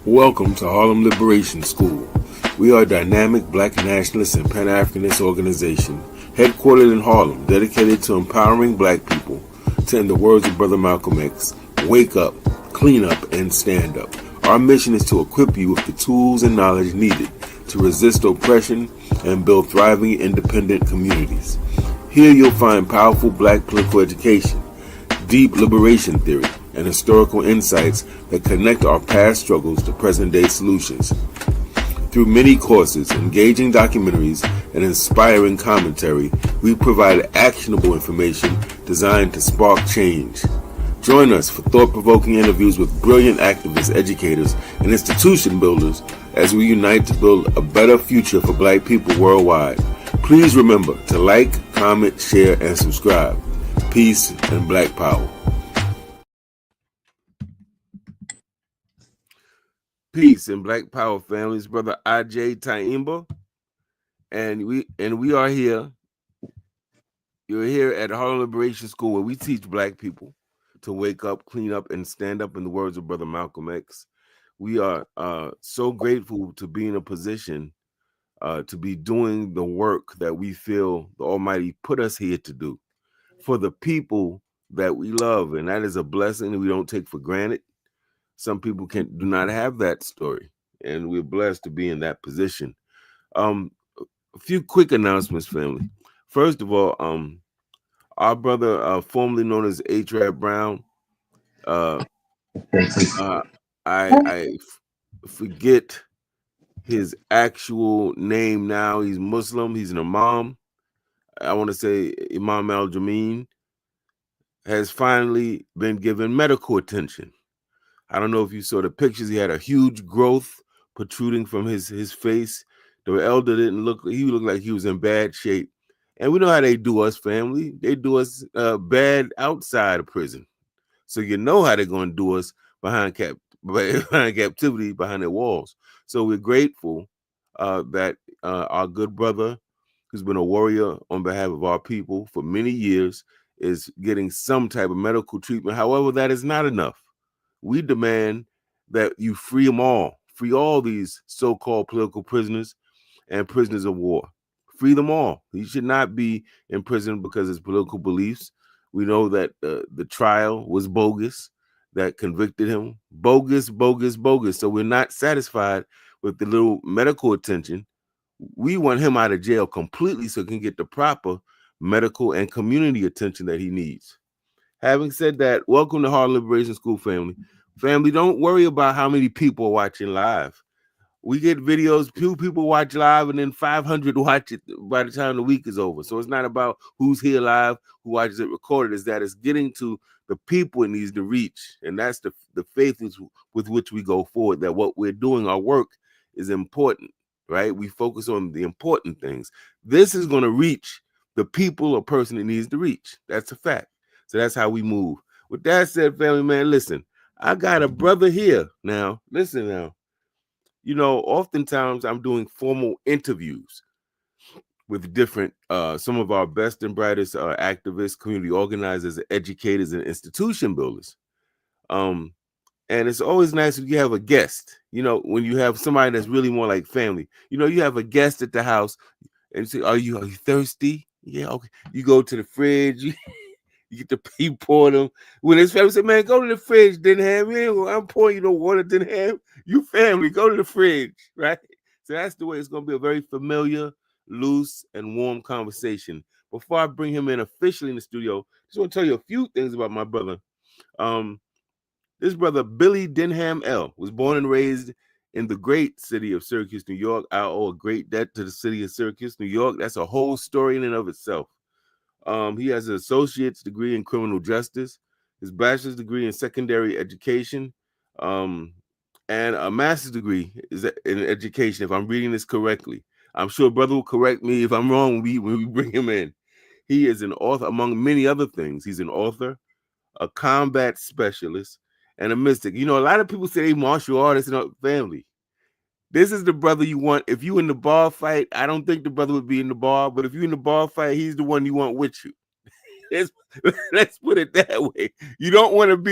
Welcome to Harlem Liberation School. We are a dynamic black nationalist and Pan-Africanist organization headquartered in Harlem, dedicated to empowering black people to, in the words of Brother Malcolm X, wake up, clean up, and stand up. Our mission is to equip you with the tools and knowledge needed to resist oppression and build thriving, independent communities. Here you'll find powerful black political education, deep liberation theory, and historical insights that connect our past struggles to present-day solutions. Through many courses, engaging documentaries, and inspiring commentary, we provide actionable information designed to spark change. Join us for thought-provoking interviews with brilliant activists, educators, and institution builders as we unite to build a better future for black people worldwide. Please remember to like, comment, share, and subscribe. Peace and black power. Peace and black power, families. Brother Agyei Tyehimba, and we are here. You're here at Harlem Liberation School, where we teach black people to wake up, clean up, and stand up. In the words of Brother Malcolm X, we are so grateful to be in a position to be doing the work that we feel the Almighty put us here to do for the people that we love, and that is a blessing that we don't take for granted. Some people do not have that story, and we're blessed to be in that position. A few quick announcements, family. First of all, our brother, formerly known as H-Rap Brown, I forget his actual name now. He's Muslim. He's an imam. I want to say Imam Al-Jameen has finally been given medical attention. I don't know if you saw the pictures. He had a huge growth protruding from his face. The elder he looked like he was in bad shape. And we know how they do us, family. They do us bad outside of prison. So you know how they're going to do us behind captivity, behind their walls. So we're grateful that our good brother, who's been a warrior on behalf of our people for many years, is getting some type of medical treatment. However, that is not enough. We demand that you free them all. Free all these so-called political prisoners and prisoners of war. Free them all. He should not be in prison because of his political beliefs. We know that the trial was bogus, that convicted him. Bogus, bogus, bogus. So we're not satisfied with the little medical attention. We want him out of jail completely so he can get the proper medical and community attention that he needs. Having said that, welcome to Harlem Liberation School, family. Family, don't worry about how many people are watching live. We get videos, few people watch live, and then 500 watch it by the time the week is over. So it's not about who's here live, who watches it recorded. It's that it's getting to the people it needs to reach. And that's the faith with which we go forward, that what we're doing, our work, is important, right? We focus on the important things. This is going to reach the people or person it needs to reach. That's a fact. So that's how we move. With that said, family, man, listen, I got a brother here now. Listen now. You know, oftentimes I'm doing formal interviews with different, some of our best and brightest activists, community organizers, educators, and institution builders. And it's always nice when you have a guest, you know, when you have somebody that's really more like family. You know, you have a guest at the house and you say, are you thirsty? Yeah, okay. You go to the fridge, you get the pee pour them. When his family said, man, go to the fridge, Denham. I'm pouring you no water, Denham. You family, go to the fridge, right? So that's the way it's going to be, a very familiar, loose, and warm conversation. Before I bring him in officially in the studio, I just want to tell you a few things about my brother. This brother, Billy Denham-El, was born and raised in the great city of Syracuse, New York. I owe a great debt to the city of Syracuse, New York. That's a whole story in and of itself. He has an associate's degree in criminal justice, his bachelor's degree in secondary education, and a master's degree is in education, if I'm reading this correctly. I'm sure brother will correct me if I'm wrong when we bring him in. He is an author, among many other things. He's an author, a combat specialist, and a mystic. You know, a lot of people say they martial artists in our family. This is the brother you want. If you in the bar fight, I don't think the brother would be in the bar, but if you in the bar fight, he's the one you want with you. Let's put it that way. You don't want him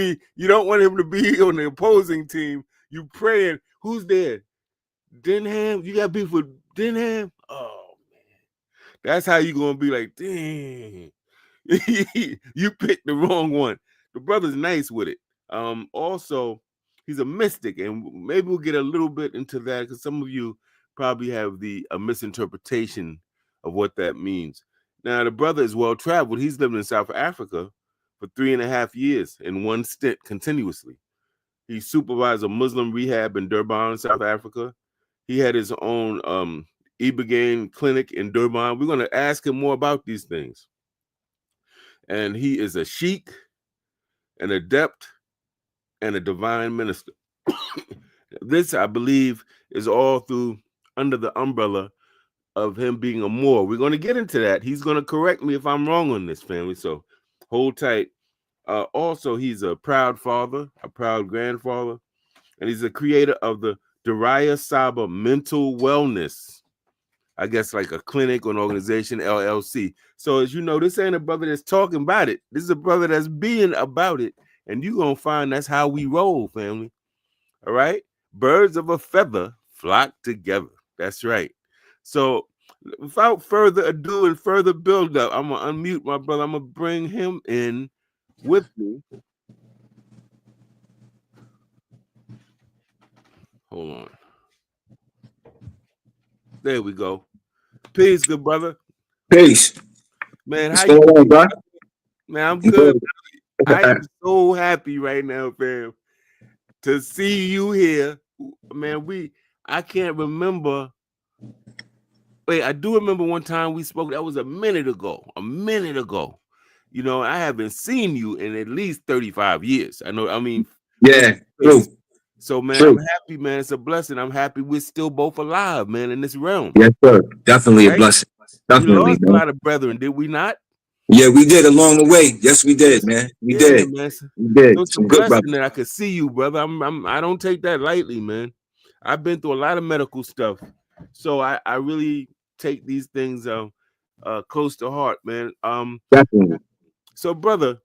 to be on the opposing team. You praying. Who's there? Denham? You got beef with Denham? Oh man. That's how you gonna be like, dang. You picked the wrong one. The brother's nice with it. Also, he's a mystic, and maybe we'll get a little bit into that because some of you probably have a misinterpretation of what that means. Now, the brother is well traveled. He's lived in South Africa for 3.5 years in one stint continuously. He supervised a Muslim rehab in Durban, South Africa. He had his own Ibogaine clinic in Durban. We're going to ask him more about these things. And he is a sheikh, an adept, and a divine minister. This, I believe, is all under the umbrella of him being a Moor. We're going to get into that. He's going to correct me if I'm wrong on this, family. So hold tight. Also, he's a proud father, a proud grandfather, and he's the creator of the Daraya Saba Mental Wellness, I guess like a clinic or an organization, LLC. So as you know, this ain't a brother that's talking about it. This is a brother that's being about it. And you're going to find that's how we roll, family. All right? Birds of a feather flock together. That's right. So without further ado and further build up, I'm going to unmute my brother. I'm going to bring him in with me. Hold on. There we go. Peace, good brother. Peace. Man, how you doing, bro? Man, I'm good. I am so happy right now, fam, to see you here. Man, I can't remember. Wait, I do remember one time we spoke. That was a minute ago. You know, I haven't seen you in at least 35 years. Yeah, true. So, man, true. I'm happy, man. It's a blessing. I'm happy we're still both alive, man, in this realm. Yes, sir. Definitely right? A blessing. Definitely. We lost a lot of brethren, did we not? Yeah, we did along the way. Yes, we did, man. We did. Man. We did. So it's a blessing that I could see you, brother. I don't take that lightly, man. I've been through a lot of medical stuff. So I really take these things close to heart, man. Definitely. So, brother,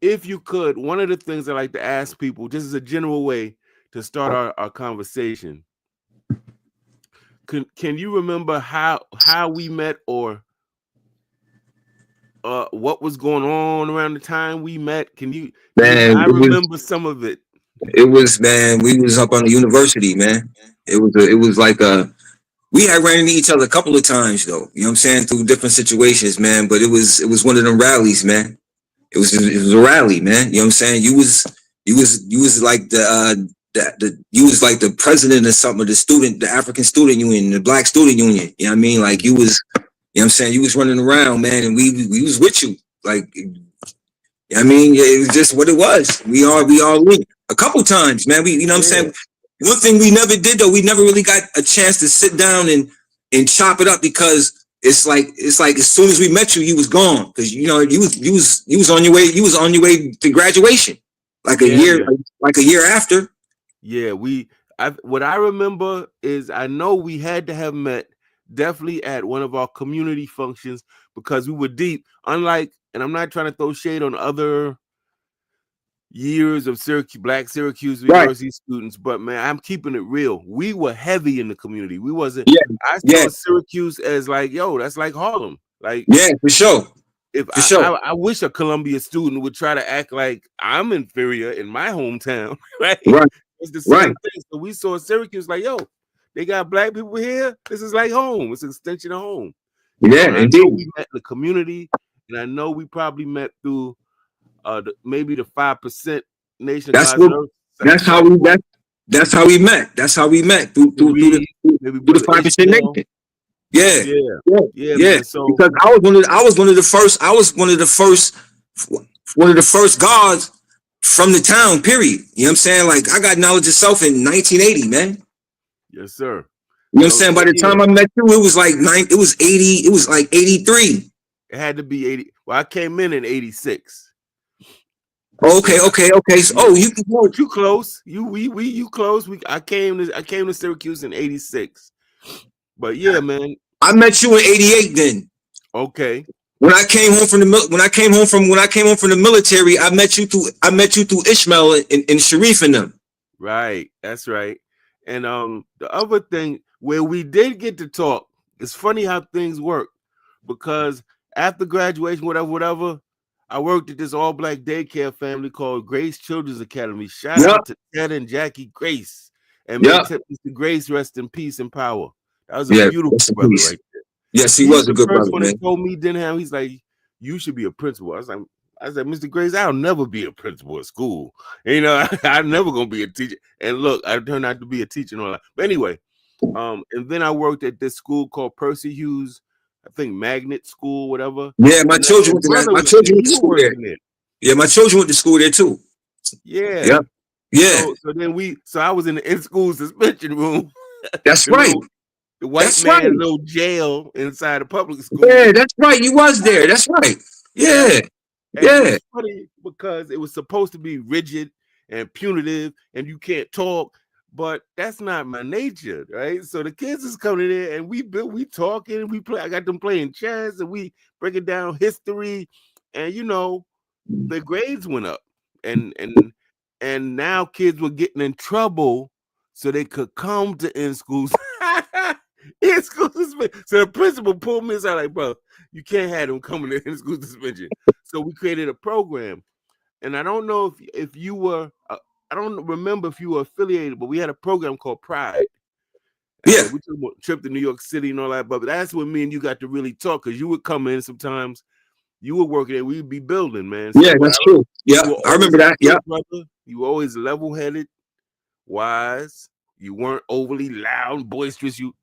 if you could, one of the things I like to ask people, just as a general way to start our conversation, can you remember how we met or what was going on around the time we met? Can you? Man, I remember some of it. It was, man, we was up on the university, man. It was like we had ran into each other a couple of times though. You know what I'm saying? Through different situations, man. But it was one of them rallies, man. It was a rally, man. You know what I'm saying? You was like you was like the president or something of the African Student Union, the Black Student Union. You know what I mean? Like you was, you know what I'm saying? You was running around, man, and we was with you. Like, you know what I mean? It was just what it was. We all linked a couple times, man. You know what I'm saying? One thing we never did though, we never really got a chance to sit down and chop it up because it's like as soon as we met you, you was gone because you know you was on your way to graduation, like a year after. Yeah, what I remember is I know we had to have met definitely at one of our community functions because we were deep. Unlike, and I'm not trying to throw shade on other years of Black Syracuse University students, but man, I'm keeping it real. We were heavy in the community. We wasn't. I saw Syracuse as like, yo, that's like Harlem. Like, yeah, for sure. I wish a Columbia student would try to act like I'm inferior in my hometown. Right? It's the same thing. So we saw Syracuse like, yo, they got Black people here. This is like home. It's an extension of home. Yeah, indeed. I know we met in the community, and I know we probably met through maybe the 5% nation. That's how we met. That's how we met through the 5% nation. Yeah. So because I was one of the first guards from the town. Period. You know what I'm saying? Like I got knowledge of self in 1980, man. Yes, sir. You know what I'm saying? By the time I met you, it was like 80. It was like 83. It had to be 80. Well, I came in 86. Okay. So, you close. You close. I came to Syracuse in 86. But yeah, man. I met you in 88 then. Okay. When I came home from the military, I met you through Ishmael and Sharif and them. Right. That's right. And the other thing where we did get to talk, it's funny how things work, because after graduation, whatever, I worked at this all-black daycare family called Grace Children's Academy. Shout Yep, out to Ted and Jackie Grace. And may yep, Mr. Grace rest in peace and power. That was a yeah. beautiful Rest in brother peace. right there. Yes, he He's was a the good first brother, one man. that told me, Denham, he's like, you should be a principal. I said, Mr. Grace, I'll never be a principal at school. You know, I'm never gonna be a teacher. And look, I turned out to be a teacher and all that. But anyway, and then I worked at this school called Percy Hughes, I think Magnet School, whatever. Yeah, my And children your went to that. brother My was there. children went to You were school there. working there. Yeah, my children went to school there too. Yeah. Yep. Yeah, So I was in the in-school suspension room. that's the right. white That's man right. little jail inside the public school. Yeah, that's right. You was there. That's right. Yeah, And it yeah, was funny because it was supposed to be rigid and punitive and you can't talk, but that's not my nature, right? So the kids is coming in there and we talking, we play. I got them playing chess and we breaking down history, and the grades went up, and now kids were getting in trouble so they could come to in schools. In school suspension. So the principal pulled me aside like, bro, you can't have them coming to in school suspension. So we created a program, and I don't know if you were, I don't remember if you were affiliated, but we had a program called Pride. yeah, We took a trip to New York City and all that, but that's when me and you got to really talk, because you would come in sometimes. You were working there, we'd be building, man. So yeah. That's true. Yeah, you were I always remember a that. Yeah, good brother. You were always level-headed, wise. You weren't overly loud, boisterous. You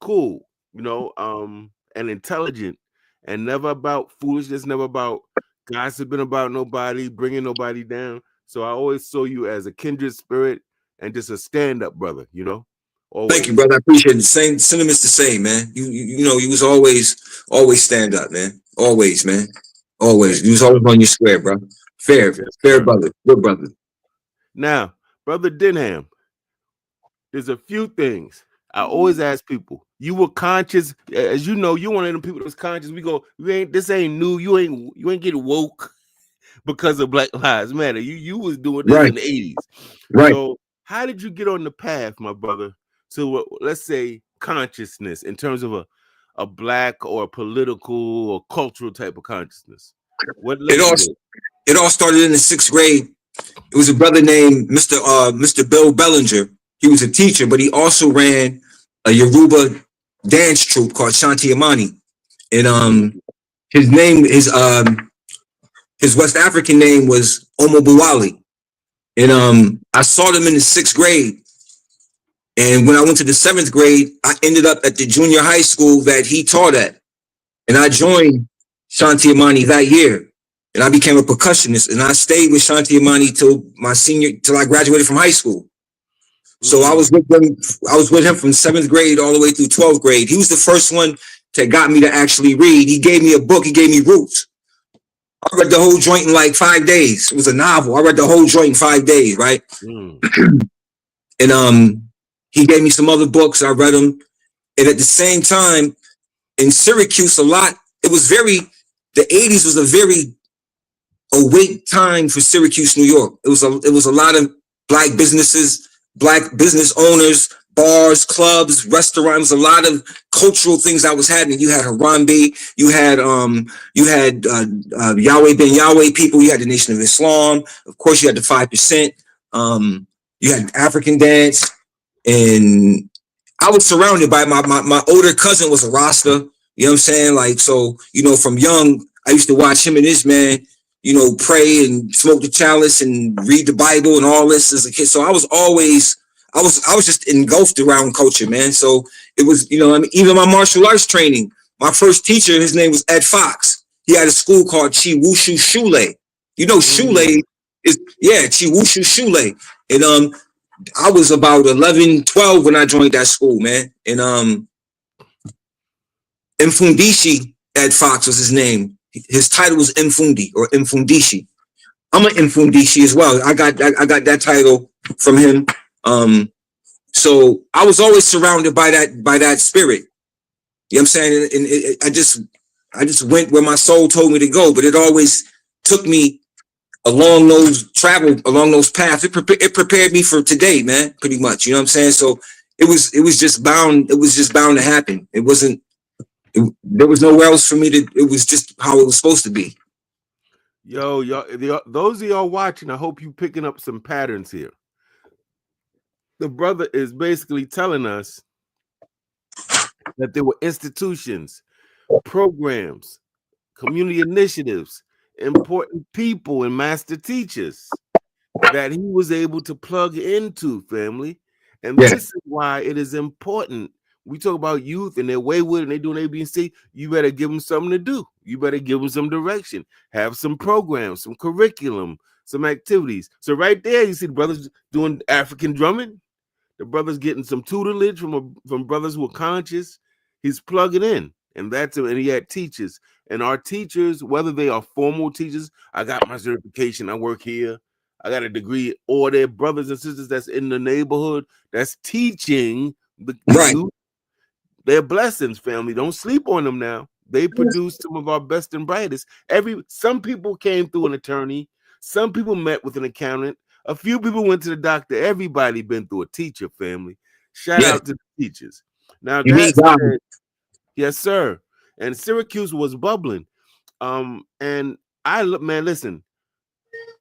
cool, and intelligent, and never about foolishness, never about gossiping about nobody, bringing nobody down. So I always saw you as a kindred spirit and just a stand-up brother, thank you, always. brother. I appreciate it. The same sentiments. The same, man. You know, you was always stand up, man. Always, man. Always. Thank You you, was always brother. on your square, bro. Yes, Fair sir. brother. Good brother. Now, brother Denham, there's a few things I always ask people. You were conscious, as you know, you're one of them people that's conscious. This ain't new. You ain't get woke because of Black Lives Matter. You was doing this Right, in the 80s. right. So how did you get on the path, my brother, to let's say consciousness in terms of a black or a political or cultural type of consciousness? What It led all you there? it all started in the 6th grade. It was a brother named Mr. Bill Bellinger. He was a teacher, but he also ran a Yoruba dance troupe called Shanti Amani. And his name his West African name was Omobuwali. And I saw them in the 6th grade. And when I went to the 7th grade, I ended up at the junior high school that he taught at. And I joined Shanti Amani that year. And I became a percussionist. And I stayed with Shanti Amani till I graduated from high school. So I was with him from 7th grade all the way through 12th grade. He was the first one that got me to actually read. He gave me a book. He gave me Roots. I read the whole joint in like 5 days. It was a novel. I read the whole joint in 5 days, right? And he gave me some other books. I read them. And at the same time, in Syracuse, the 80s was a very awake time for Syracuse, New York. It was a lot of black businesses, black business owners, bars, clubs, restaurants, a lot of cultural things that was happening. You had Harambe, you had Yahweh Ben Yahweh people, you had the Nation of Islam, of course you had the 5%, you had African dance, and I was surrounded by my older cousin was a Rasta, you know what I'm saying? Like, so, from young, I used to watch him and this man, pray and smoke the chalice and read the Bible and all this as a kid. So I was just engulfed around culture, man. So it was, even my martial arts training, my first teacher, his name was Ed Fox. He had a school called Chi Wushu Shule. Shule is, Chi Wushu Shule. And I was about 11, 12 when I joined that school, man. And Mfundishi Ed Fox was his name. His title was Mfundi or Mfundishi. I'm an Mfundishi as well. I got that title from him. So I was always surrounded by that spirit. You know what I'm saying? And I just went where my soul told me to go, but it always took me along those paths. It prepared me for today, man. Pretty much, you know what I'm saying. So it was just bound to happen. There was nowhere else for me to. It was just how it was supposed to be. Yo, those of y'all watching, I hope you picking up some patterns here. The brother is basically telling us that there were institutions, programs, community initiatives, important people, and master teachers that he was able to plug into, family. And Yeah, this is why it is important. We talk about youth and they're wayward and they're doing A, B, and C. You better give them something to do. You better give them some direction. Have some programs, some curriculum, some activities. So right there, you see the brothers doing African drumming. The brother's getting some tutelage from brothers who are conscious. He's plugging in, and he had teachers. And our teachers, whether they are formal teachers, I got my certification, I work here, I got a degree, or they're brothers and sisters that's in the neighborhood that's teaching the right. youth. They're blessings, family. Don't sleep on them now. They produce some of our best and brightest. Some people came through an attorney, some people met with an accountant, a few people went to the doctor. Everybody been through a teacher, family. Shout Yeah, out to the teachers. Now you need that God. said, yes, sir. And Syracuse was bubbling. And listen,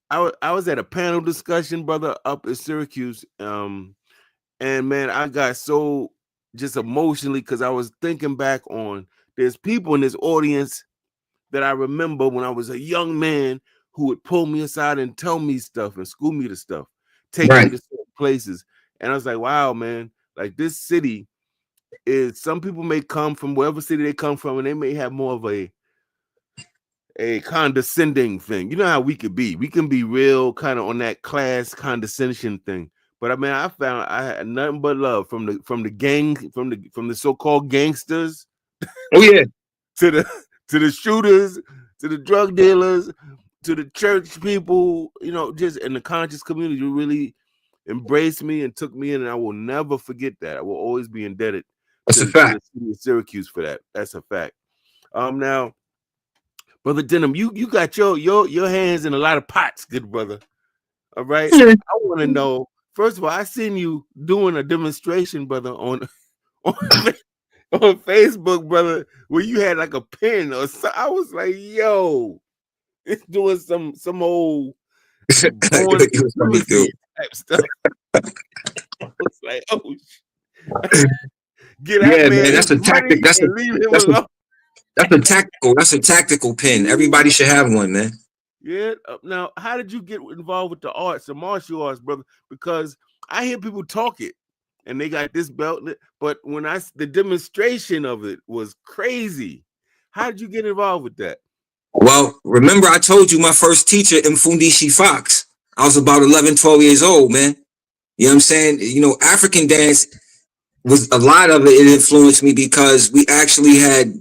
I was at a panel discussion, brother, up in Syracuse. And man, I got so just emotionally because I was thinking back on there's people in this audience that I remember when I was a young man who would pull me aside and tell me stuff and school me to stuff, take me Right. to certain places. And I was like, wow, man, like this city is, some people may come from wherever city they come from and they may have more of a condescending thing. You know how we could be. We can be real kind of on that class condescension thing. But I mean, I found I had nothing but love from the gang, from the so-called gangsters Oh yeah. to the shooters, to the drug dealers, to the church people, just in the conscious community who really embraced me and took me in, and I will never forget that. I will always be indebted That's to a the fact. city of Syracuse for that. That's a fact. Now, Brother Denham, you got your hands in a lot of pots, good brother. All right. Yeah. I want to know, first of all, I seen you doing a demonstration, brother, on, on Facebook, brother, where you had like a pen or so. I was like, yo, it's doing some old born It was funny too. supremacy type stuff. I was like, oh, get that Yeah, man man. his That's a money tactic. That's a and leave him that's a alone. that's a tactical pin. Everybody should have one, man. Yeah. Now, how did you get involved with the arts, the martial arts, brother? Because I hear people talk it, and they got this belt, but when the demonstration of it was crazy. How did you get involved with that? Well, remember I told you my first teacher, Mfundishi Fox. I was about 11, 12 years old, man. You know what I'm saying? African dance was a lot of it influenced me because we actually had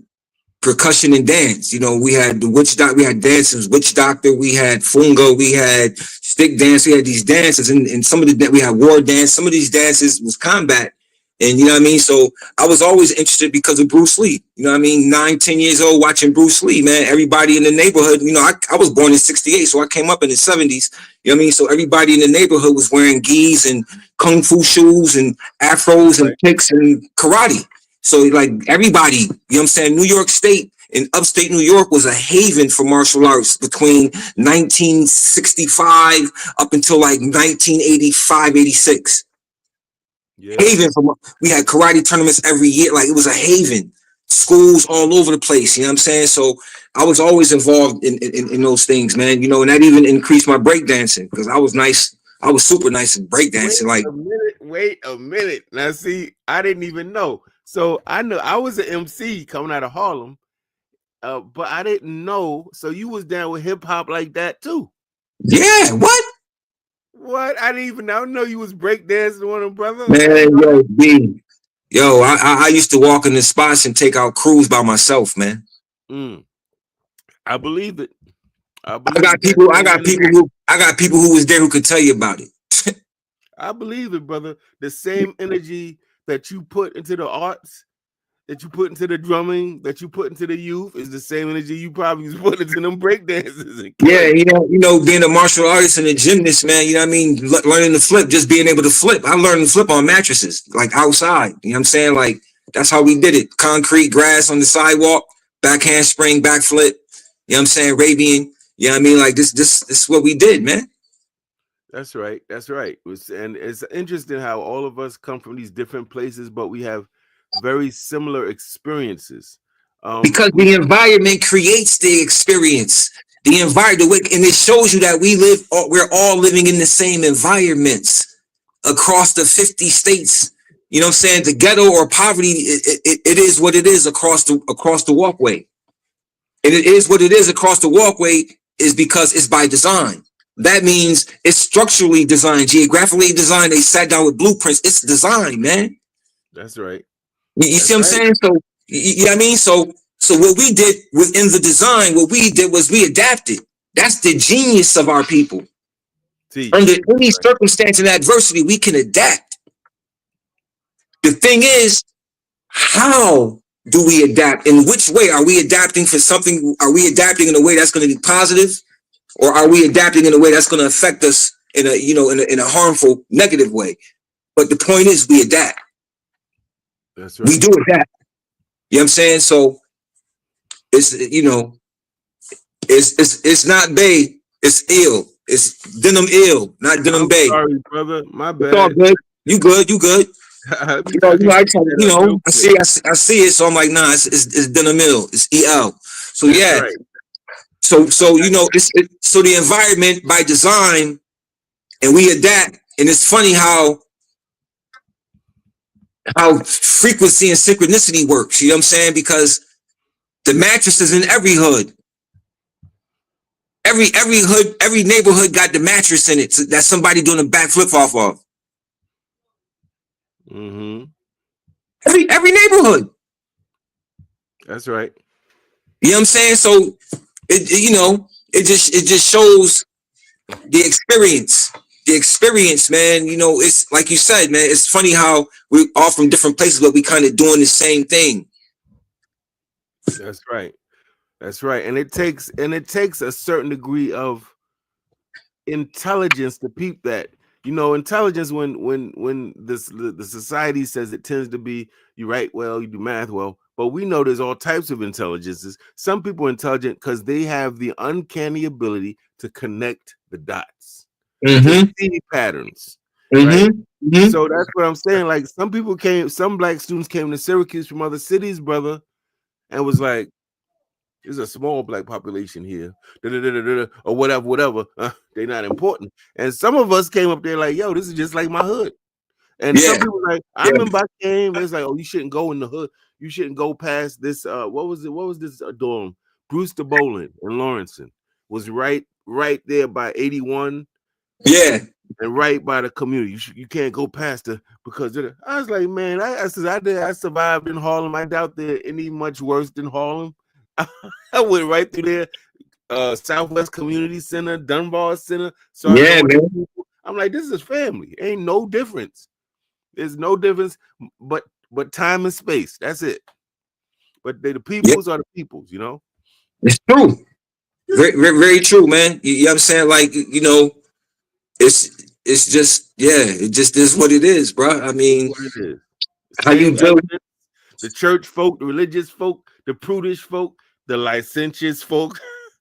percussion and dance. We had the witch doctor, we had dances, witch doctor, we had funga, we had stick dance, we had these dances, and some of we had war dance. Some of these dances was combat, and you know what I mean. So I was always interested because of Bruce Lee. You know what I mean? 9, 10 years old watching Bruce Lee, man. Everybody in the neighborhood, I was born in '68, so I came up in the '70s. You know what I mean? So everybody in the neighborhood was wearing gis and kung fu shoes and afros and Right. picks and karate. So like everybody, you know what I'm saying? New York State and upstate New York was a haven for martial arts between 1965 up until like 1985, 86. Yeah. Haven we had karate tournaments every year. Like it was a haven. Schools all over the place. You know what I'm saying? So I was always involved in those things, man. And that even increased my breakdancing because I was nice. I was super nice at breakdancing. Like Wait a minute. Now, see, I didn't even know. So I know I was an MC coming out of Harlem, but I didn't know. So you was down with hip hop like that too? yeah, what? What? I didn't even know you was breakdancing on them, brother. Man, yo, B. Yo, I used to walk in the spots and take out crews by myself, man. I believe it. I got people who was there who could tell you about it. I believe it, brother. The same energy that you put into the arts, that you put into the drumming, that you put into the youth, is the same energy you probably was putting into them break dances. Yeah, being a martial artist and a gymnast, man, you know what I mean? Learning to flip, just being able to flip. I learned to flip on mattresses, like outside. You know what I'm saying? Like, that's how we did it. Concrete, grass on the sidewalk, back handspring, back flip. You know what I'm saying? Arabian. You know what I mean? Like, this is what we did, man. That's right. That's right. And it's interesting how all of us come from these different places, but we have very similar experiences. Because the environment creates the experience. The environment, and it shows you that we're all living in the same environments across the 50 states. You know what I'm saying? The ghetto or poverty, it is what it is across the walkway. And it is what it is across the walkway is because it's by design. That means it's structurally designed, geographically designed. They sat down with blueprints. It's designed, man. That's right. You see what I'm saying? So, you know what I mean? So what we did within the design, what we did was we adapted. That's the genius of our people. Under any circumstance and adversity, we can adapt. The thing is, how do we adapt? In which way are we adapting for something? Are we adapting in a way that's going to be positive, or are we adapting in a way that's going to affect us in a harmful, negative way? But the point is, we adapt. That's right. We do adapt. You know what I'm saying? So it's it's not Bay, it's ill. It's Denham-El, not Denham Bay. Sorry, brother. My bad. It's all good. You good. I see it, so I'm like, nah, it's Denham-El. It's EL. So that's yeah. Right. So so the environment by design, and we adapt. And it's funny how frequency and synchronicity works. You know what I'm saying? Because the mattress is in every hood. Every hood, every neighborhood got the mattress in it. So that's somebody doing a backflip off of. Mm-hmm. Every neighborhood. That's right. You know what I'm saying? So it just shows the experience. The experience, man. It's like you said, man. It's funny how we're all from different places, but we kind of doing the same thing. That's right. That's right. And it takes a certain degree of intelligence to peep that. Intelligence when the society says it tends to be you write well, you do math well, but we know there's all types of intelligences. Some people are intelligent because they have the uncanny ability to connect the dots, to see patterns. Right? Mm-hmm. So that's what I'm saying. Like some black students came to Syracuse from other cities, brother, and was like, there's a small black population here, or whatever. They're not important. And some of us came up there like, yo, this is just like my hood. And some people were like, I remember I came. It's like, oh, you shouldn't go in the hood. You shouldn't go past this. What was it? What was this dorm? Brewster Bowling in Lawrenson was right there by 81. Yeah. And right by the community. You can't go past it because I was like, man, I survived in Harlem. I doubt there any much worse than Harlem. I went right through there, Southwest Community Center, Dunbar Center. So yeah, man. I'm like, this is family. Ain't no difference. There's no difference, but time and space. That's it. But the peoples are the peoples, It's true. Very, very, very true, man. You know what I'm saying? Like, it's just, it just is what it is, bro. I mean, how you do it? The church folk, the religious folk, the prudish folk, the licentious folk,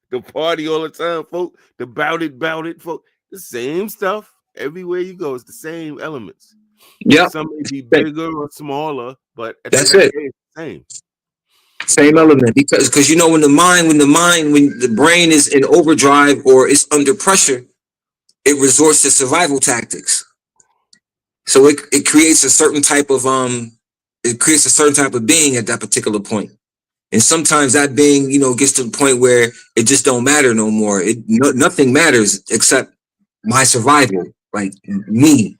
the party all the time folk, the bout it folk, the same stuff everywhere you go. It's the same elements. Yeah, some may be bigger or smaller, but that's it. It's the same element because when the brain is in overdrive or it's under pressure, it resorts to survival tactics. So it creates a certain type of being at that particular point. And sometimes that being, gets to the point where it just don't matter no more. Nothing matters except my survival, like me.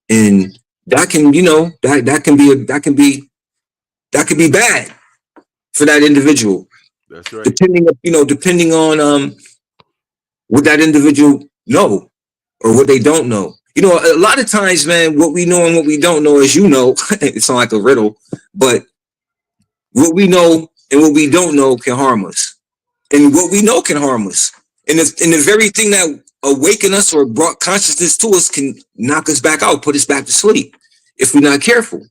And that can, that can be bad for that individual. That's right. Depending on what that individual know or what they don't know. A lot of times, man, what we know and what we don't know, as it sounds like a riddle, but what we know and what we don't know can harm us. And what we know can harm us. And the very thing that awakened us or brought consciousness to us can knock us back out, put us back to sleep if we're not careful.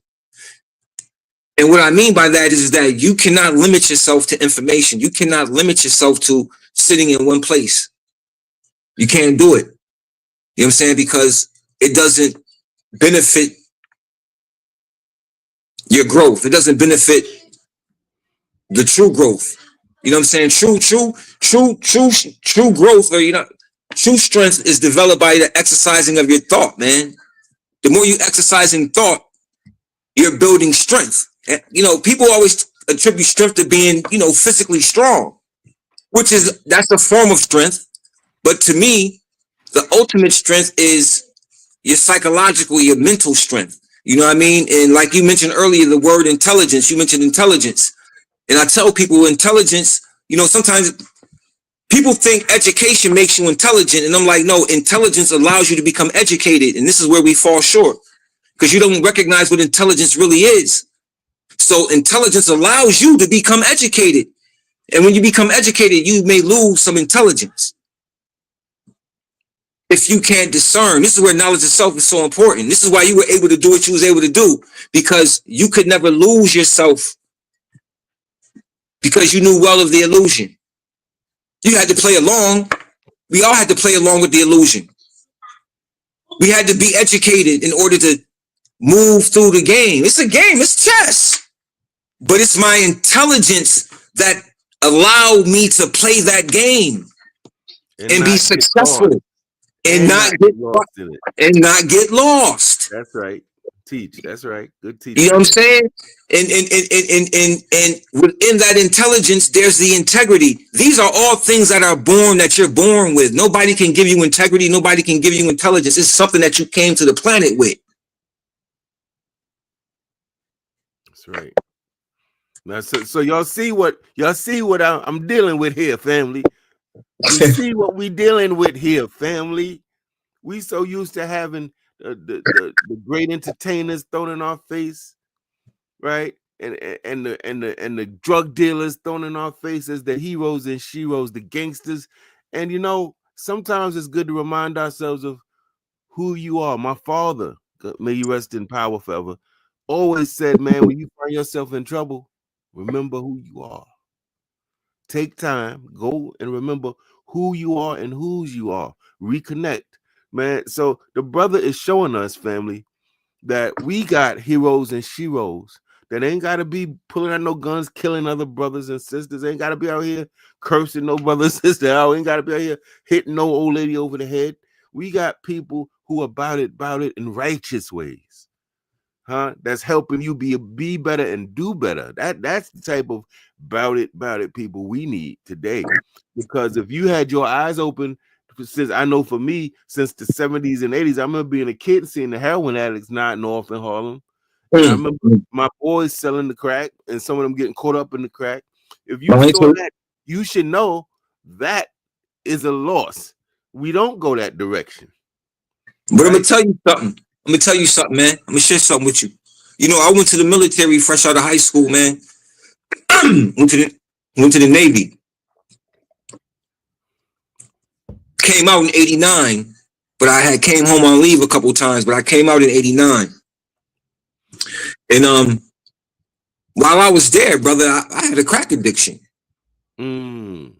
And what I mean by that is that you cannot limit yourself to information. You cannot limit yourself to sitting in one place. You can't do it. You know what I'm saying? Because it doesn't benefit your growth. It doesn't benefit the true growth. You know what I'm saying? True growth, or true strength is developed by the exercising of your thought, man. The more you exercising thought, you're building strength. And, people always attribute strength to being, physically strong, that's a form of strength. But to me, the ultimate strength is your psychological, your mental strength. You know what I mean? And like you mentioned earlier, the word intelligence, you mentioned intelligence. And I tell people intelligence, sometimes people think education makes you intelligent. And I'm like, no, intelligence allows you to become educated. And this is where we fall short, because you don't recognize what intelligence really is. So intelligence allows you to become educated. And when you become educated, you may lose some intelligence if you can't discern. This is where knowledge itself is so important. This is why you were able to do what you was able to do, because you could never lose yourself, because you knew well of the illusion. You had to play along. We all had to play along with the illusion. We had to be educated in order to move through the game. It's a game, it's chess. But it's my intelligence that allowed me to play that game and be successful and not get lost. That's right. Teach. That's right. Good teaching. You know what I'm saying? And within that intelligence, there's the integrity. These are all things that you're born with. Nobody can give you integrity. Nobody can give you intelligence. It's something that you came to the planet with. That's right. Now, so y'all see what I'm dealing with here, family. You see what we dealing with here, family. We so used to having the great entertainers thrown in our face, right? And the drug dealers thrown in our faces, the heroes and sheroes, the gangsters. And sometimes it's good to remind ourselves of who you are. My father, may you rest in power forever, always said, man, when you find yourself in trouble, remember who you are. Take time, go and remember who you are and whose you are. Reconnect, man. So the brother is showing us, family, that we got heroes and sheroes that ain't got to be pulling out no guns, killing other brothers and sisters. Ain't got to be out here cursing no brother and sister out. Ain't got to be out here hitting no old lady over the head. We got people who about it in righteous ways. That's helping you be better and do better. That's the type of about it people we need today. Because if you had your eyes open, since I know for me, since the 70s and 80s, I remember being a kid and seeing the heroin addicts nodding off in Harlem. And I remember my boys selling the crack and some of them getting caught up in the crack. If you saw that, you should know that is a loss. We don't go that direction. But right? I'm gonna tell you something, man. I'm gonna share something with you. I went to the military fresh out of high school, man. went to the Navy. Came out in 89, but I came home on leave a couple times, but I came out in 89. And while I was there, brother, I had a crack addiction. From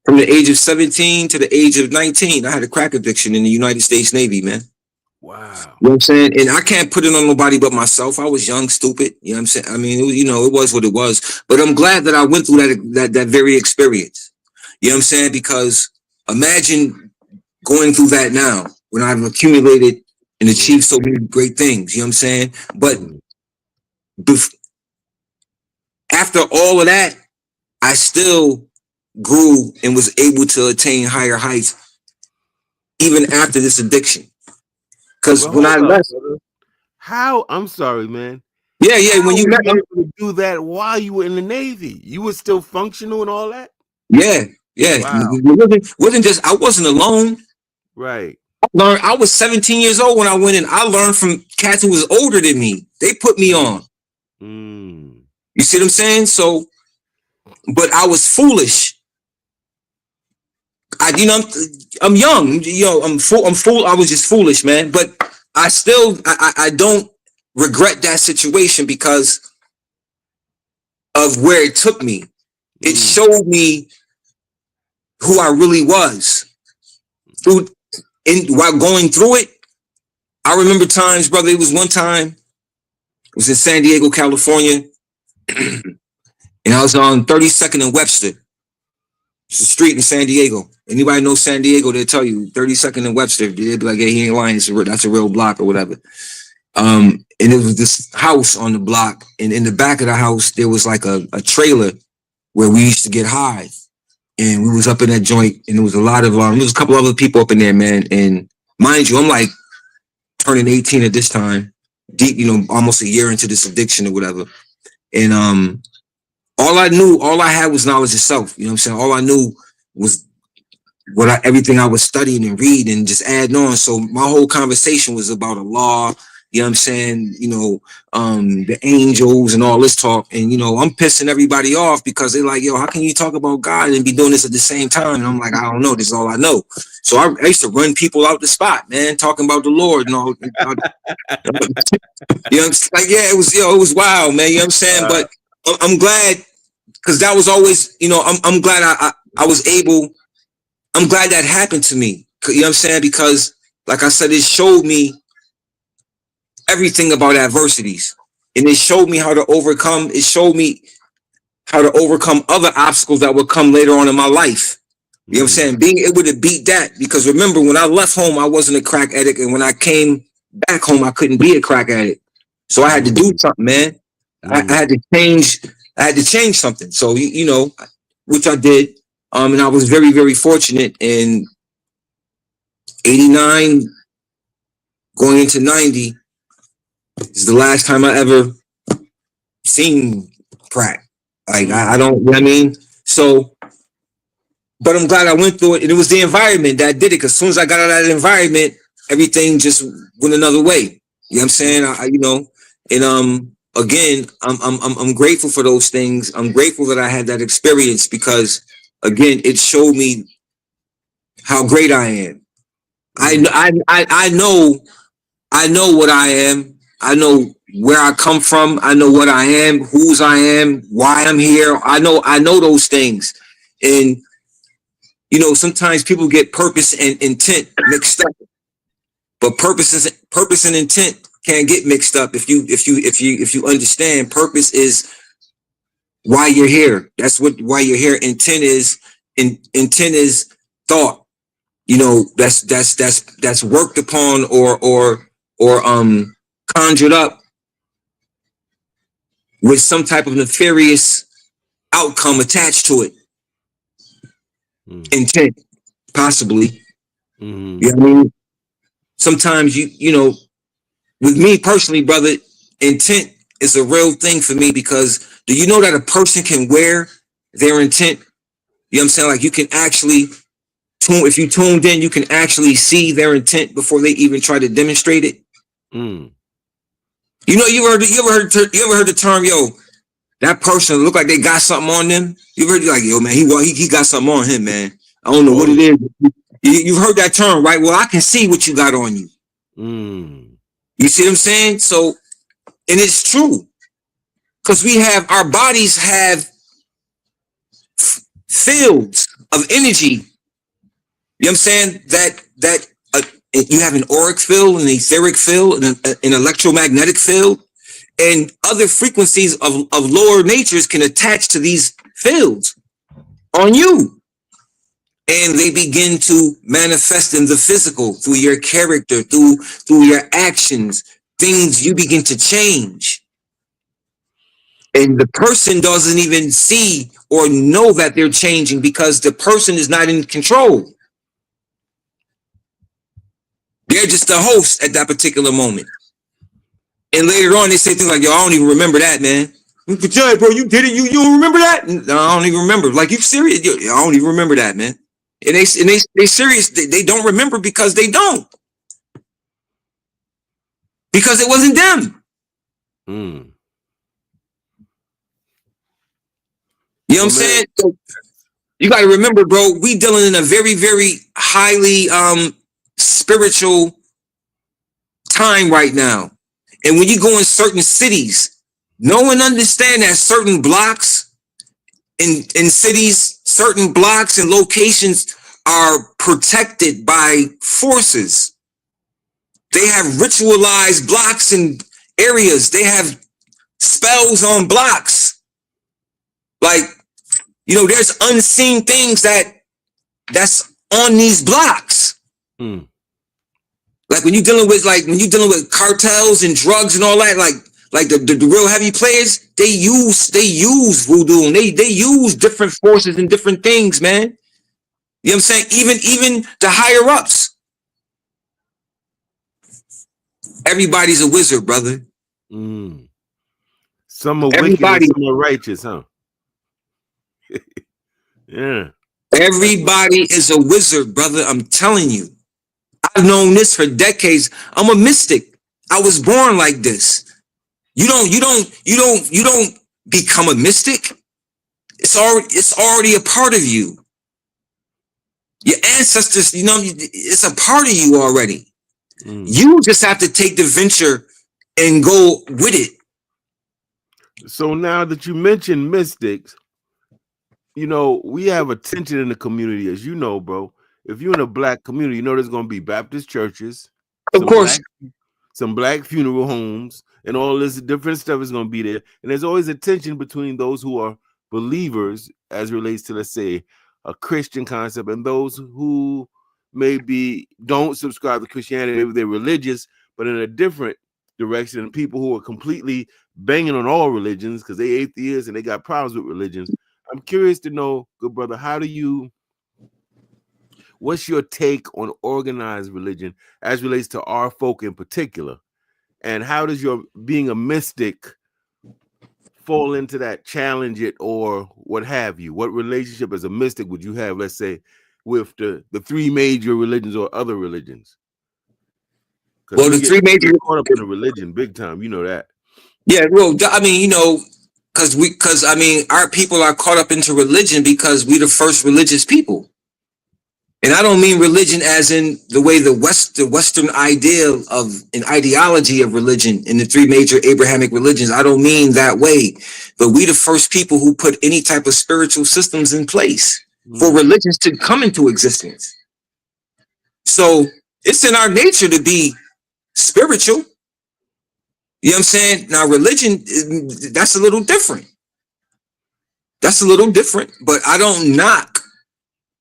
the age of 17 to the age of 19, I had a crack addiction in the United States Navy, man. Wow. You know what I'm saying? And I can't put it on nobody but myself. I was young, stupid. You know what I'm saying? I mean, it was what it was. But I'm glad that I went through that very experience. You know what I'm saying? Because imagine going through that now when I've accumulated and achieved so many great things. You know what I'm saying? But after all of that, I still grew and was able to attain higher heights even after this addiction. Because when I left, I'm sorry, man. Yeah. When you were able to do that while you were in the Navy, you were still functional and all that. Yeah. Wow. It wasn't just I wasn't alone. Right. I was 17 years old when I went in. I learned from cats who was older than me. They put me on. You see what I'm saying? So, but I was foolish. I'm young. I'm fool. I was just foolish, man. But I don't regret that situation because of where it took me. It showed me who I really was. While going through it, I remember times, brother. It was one time. It was in San Diego, California, and I was on 32nd and Webster. It's a street in San Diego. Anybody know San Diego, they'll tell you 32nd and Webster. They'll be like, "Hey, he ain't lying. That's a real block or whatever." And it was this house on the block, and in the back of the house there was like a trailer where we used to get high, and we was up in that joint, and there was a lot of there was a couple other people up in there, man. And mind you, I'm like turning 18 at this time, deep, almost a year into this addiction or whatever. And all I had was knowledge of self. You know what I'm saying? All I knew was everything I was studying and reading and just adding on. So my whole conversation was about Allah. You know what I'm saying? The angels and all this talk. And, I'm pissing everybody off because they're like, yo, how can you talk about God and be doing this at the same time? And I'm like, I don't know. This is all I know. So I used to run people out the spot, man, talking about the Lord and all. Like, yeah, it was wild, man. You know what I'm saying? But I'm glad, because that was always, I'm glad I was able, I'm glad that happened to me. You know what I'm saying? Because, like I said, it showed me everything about adversities, and it showed me how to overcome. It showed me how to overcome other obstacles that would come later on in my life. You know what I'm saying? Being able to beat that, because remember, when I left home, I wasn't a crack addict, and when I came back home, I couldn't be a crack addict. So I had to do something, man. I had to change. I had to change something. So which I did. And I was very, very fortunate in 89 going into 90 is the last time I ever seen crack. Like, I don't, you know what I mean? So, but I'm glad I went through it. And it was the environment that did it. Because as soon as I got out of that environment, everything just went another way. You know what I'm saying? And again, I'm grateful for those things. I'm grateful that I had that experience, because again, it showed me how great I am. I know what I am. I know where I come from. I know what I am, whose I am, why I'm here. I know those things. And sometimes people get purpose and intent mixed up. But purpose and intent can't get mixed up if you understand. Purpose is why you're here. That's why you're here. Intent is thought. That's worked upon or conjured up with some type of nefarious outcome attached to it. Intent, possibly. You know what I mean? Sometimes with me personally, brother, intent is a real thing for me, because do you know that a person can wear their intent? You know what I'm saying? Like, you can actually if you tuned in, you can actually see their intent before they even try to demonstrate it. You ever heard the term, yo, that person look like they got something on them? You ever heard, like, yo, man, he got something on him, man. I don't know what it is. You've heard that term, right? Well, I can see what you got on you. You see what I'm saying? So, and it's true, because our bodies have fields of energy. You know what I'm saying? That you have an auric field, an etheric field, an electromagnetic field, and other frequencies of lower natures can attach to these fields on you. And they begin to manifest in the physical through your character, through your actions. Things, you begin to change. And the person doesn't even see or know that they're changing, because the person is not in control. They're just the host at that particular moment. And later on, they say things like, yo, I don't even remember that, man. Yeah, bro, you did it. You don't remember that? No, I don't even remember. Like, you serious? I don't even remember that, man. And they serious. They don't remember because they don't. Because it wasn't them. You know what I'm man, saying? So you got to remember, bro, we dealing in a very, very highly spiritual time right now. And when you go in certain cities, no one understand that certain blocks in cities, certain blocks and locations are protected by forces. They have ritualized blocks and areas. They have spells on blocks. Like, you know, there's unseen things that's on these blocks. Like when you're dealing with cartels and drugs and all that, like the real heavy players, they use voodoo and they use different forces and different things, man. You know what I'm saying? Even the higher ups. Everybody's a wizard, brother. Some are wicked and some are righteous, huh? Yeah. Everybody is a wizard, brother. I'm telling you. I've known this for decades. I'm a mystic. I was born like this. You don't become a mystic. It's already a part of you. Your ancestors, you know, it's a part of you already. You just have to take the venture and go with it. So now that you mentioned mystics, you know, we have a tension in the community, as you know, bro. If you're in a black community, you know there's going to be Baptist churches, of course, some black funeral homes, and all this different stuff is going to be there. And there's always a tension between those who are believers, as relates to, let's say, a Christian concept, and those who maybe don't subscribe to Christianity. Maybe they're religious, but in a different direction. And people who are completely banging on all religions because they atheists and they got problems with religions. I'm curious to know, good brother, what's your take on organized religion as relates to our folk in particular? And how does your being a mystic fall into that, challenge it, or what have you? What relationship as a mystic would you have, let's say, with the three major religions or other religions? Well, the three major caught up in a religion big time, you know that. Yeah, well, I mean, you know, because I mean, our people are caught up into religion because we're the first religious people. And I don't mean religion as in the way the Western ideal of an ideology of religion in the three major Abrahamic religions. I don't mean that way, but we the first people who put any type of spiritual systems in place for religions to come into existence. So it's in our nature to be spiritual. You know what I'm saying? Now, religion, that's a little different. That's a little different, but I don't knock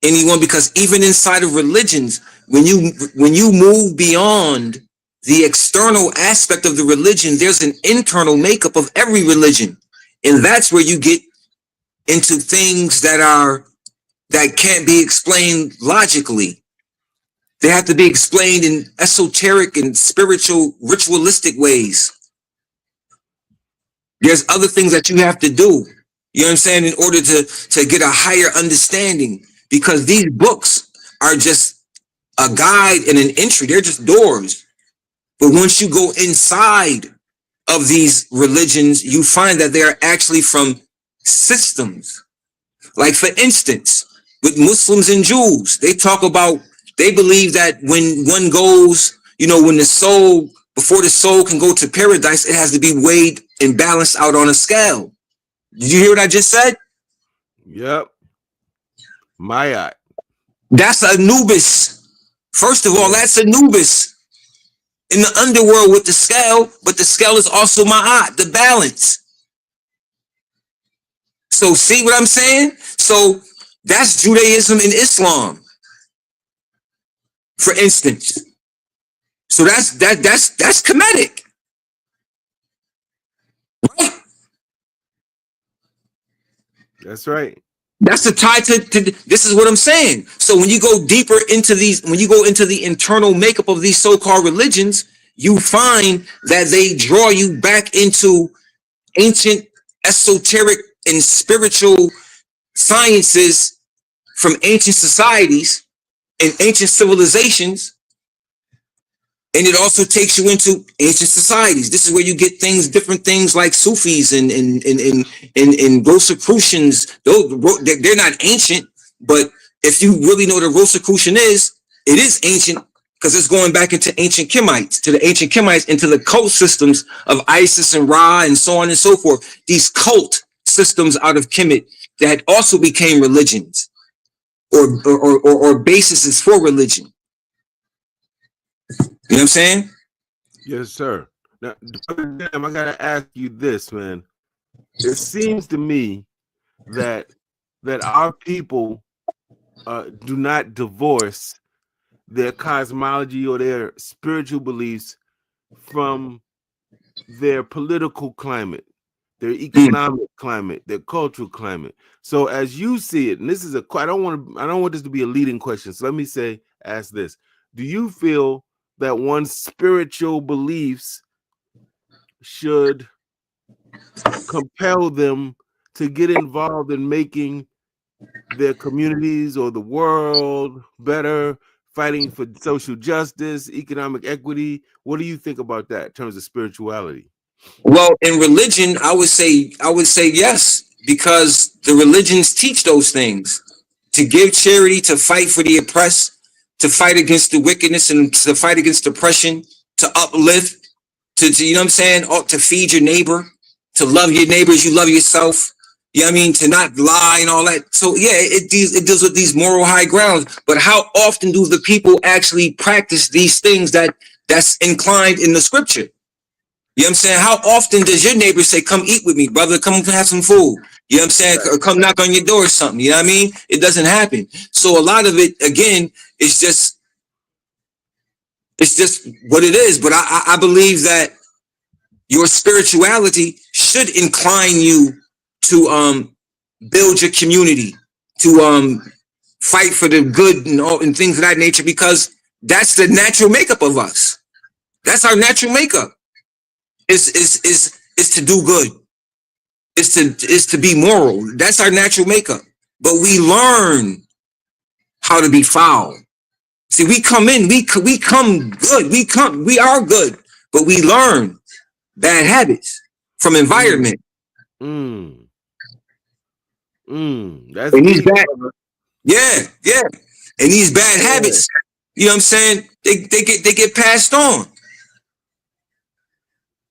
anyone because even inside of religions, when you move beyond the external aspect of the religion, there's an internal makeup of every religion. And that's where you get into things that can't be explained logically. They have to be explained in esoteric and spiritual, ritualistic ways. There's other things that you have to do, you know what I'm saying, in order to get a higher understanding, because these books are just a guide and an entry. They're just doors. But once you go inside of these religions, you find that they are actually from systems. Like, for instance, with Muslims and Jews, they believe that when one goes, you know, before the soul can go to paradise, it has to be weighed and balanced out on a scale. Did you hear what I just said? Yep. Ma'at. That's Anubis. First of all, that's Anubis in the underworld with the scale, but the scale is also Ma'at, the balance. So see what I'm saying? So that's Judaism and Islam, for instance. So that's Kemetic. Right? That's right. That's the tie to this is what I'm saying. So when you go deeper into when you go into the internal makeup of these so-called religions, you find that they draw you back into ancient esoteric and spiritual sciences from ancient societies and ancient civilizations And it also takes you into ancient societies. This is where you get different things like Sufis and Rosicrucians. They're not ancient, but if you really know what a Rosicrucian is, it is ancient because it's going back into ancient Kemites, into the cult systems of Isis and Ra and so on and so forth. These cult systems out of Kemet that also became religions or bases for religion. You know what I'm saying? Yes, sir. Now, I gotta ask you this, man. It seems to me that our people do not divorce their cosmology or their spiritual beliefs from their political climate, their economic climate, their cultural climate. So, as you see it, and this is I don't want this to be a leading question. So, let me ask this: do you feel that one's spiritual beliefs should compel them to get involved in making their communities or the world better, fighting for social justice, economic equity? What do you think about that in terms of spirituality? Well, in religion, I would say yes, because the religions teach those things: to give charity, to fight for the oppressed, to fight against the wickedness and to fight against oppression, to uplift, to you know what I'm saying, to feed your neighbor, to love your neighbor as you love yourself. You know what I mean? To not lie and all that. So yeah, it deals with these moral high grounds. But how often do the people actually practice these things that's inclined in the scripture? You know what I'm saying? How often does your neighbor say, come eat with me, brother, come have some food? You know what I'm saying? Or come knock on your door or something. You know what I mean? It doesn't happen. So a lot of it, again, it's just what it is. But I believe that your spirituality should incline you to build your community, to fight for the good and things of that nature, because that's the natural makeup of us. That's our natural makeup. Is to do good. Is to be moral. That's our natural makeup. But we learn how to be foul. See, we come in, we come good. We are good, but we learn bad habits from environment. That's and these bad, yeah. And these bad habits, you know what I'm saying? They get passed on.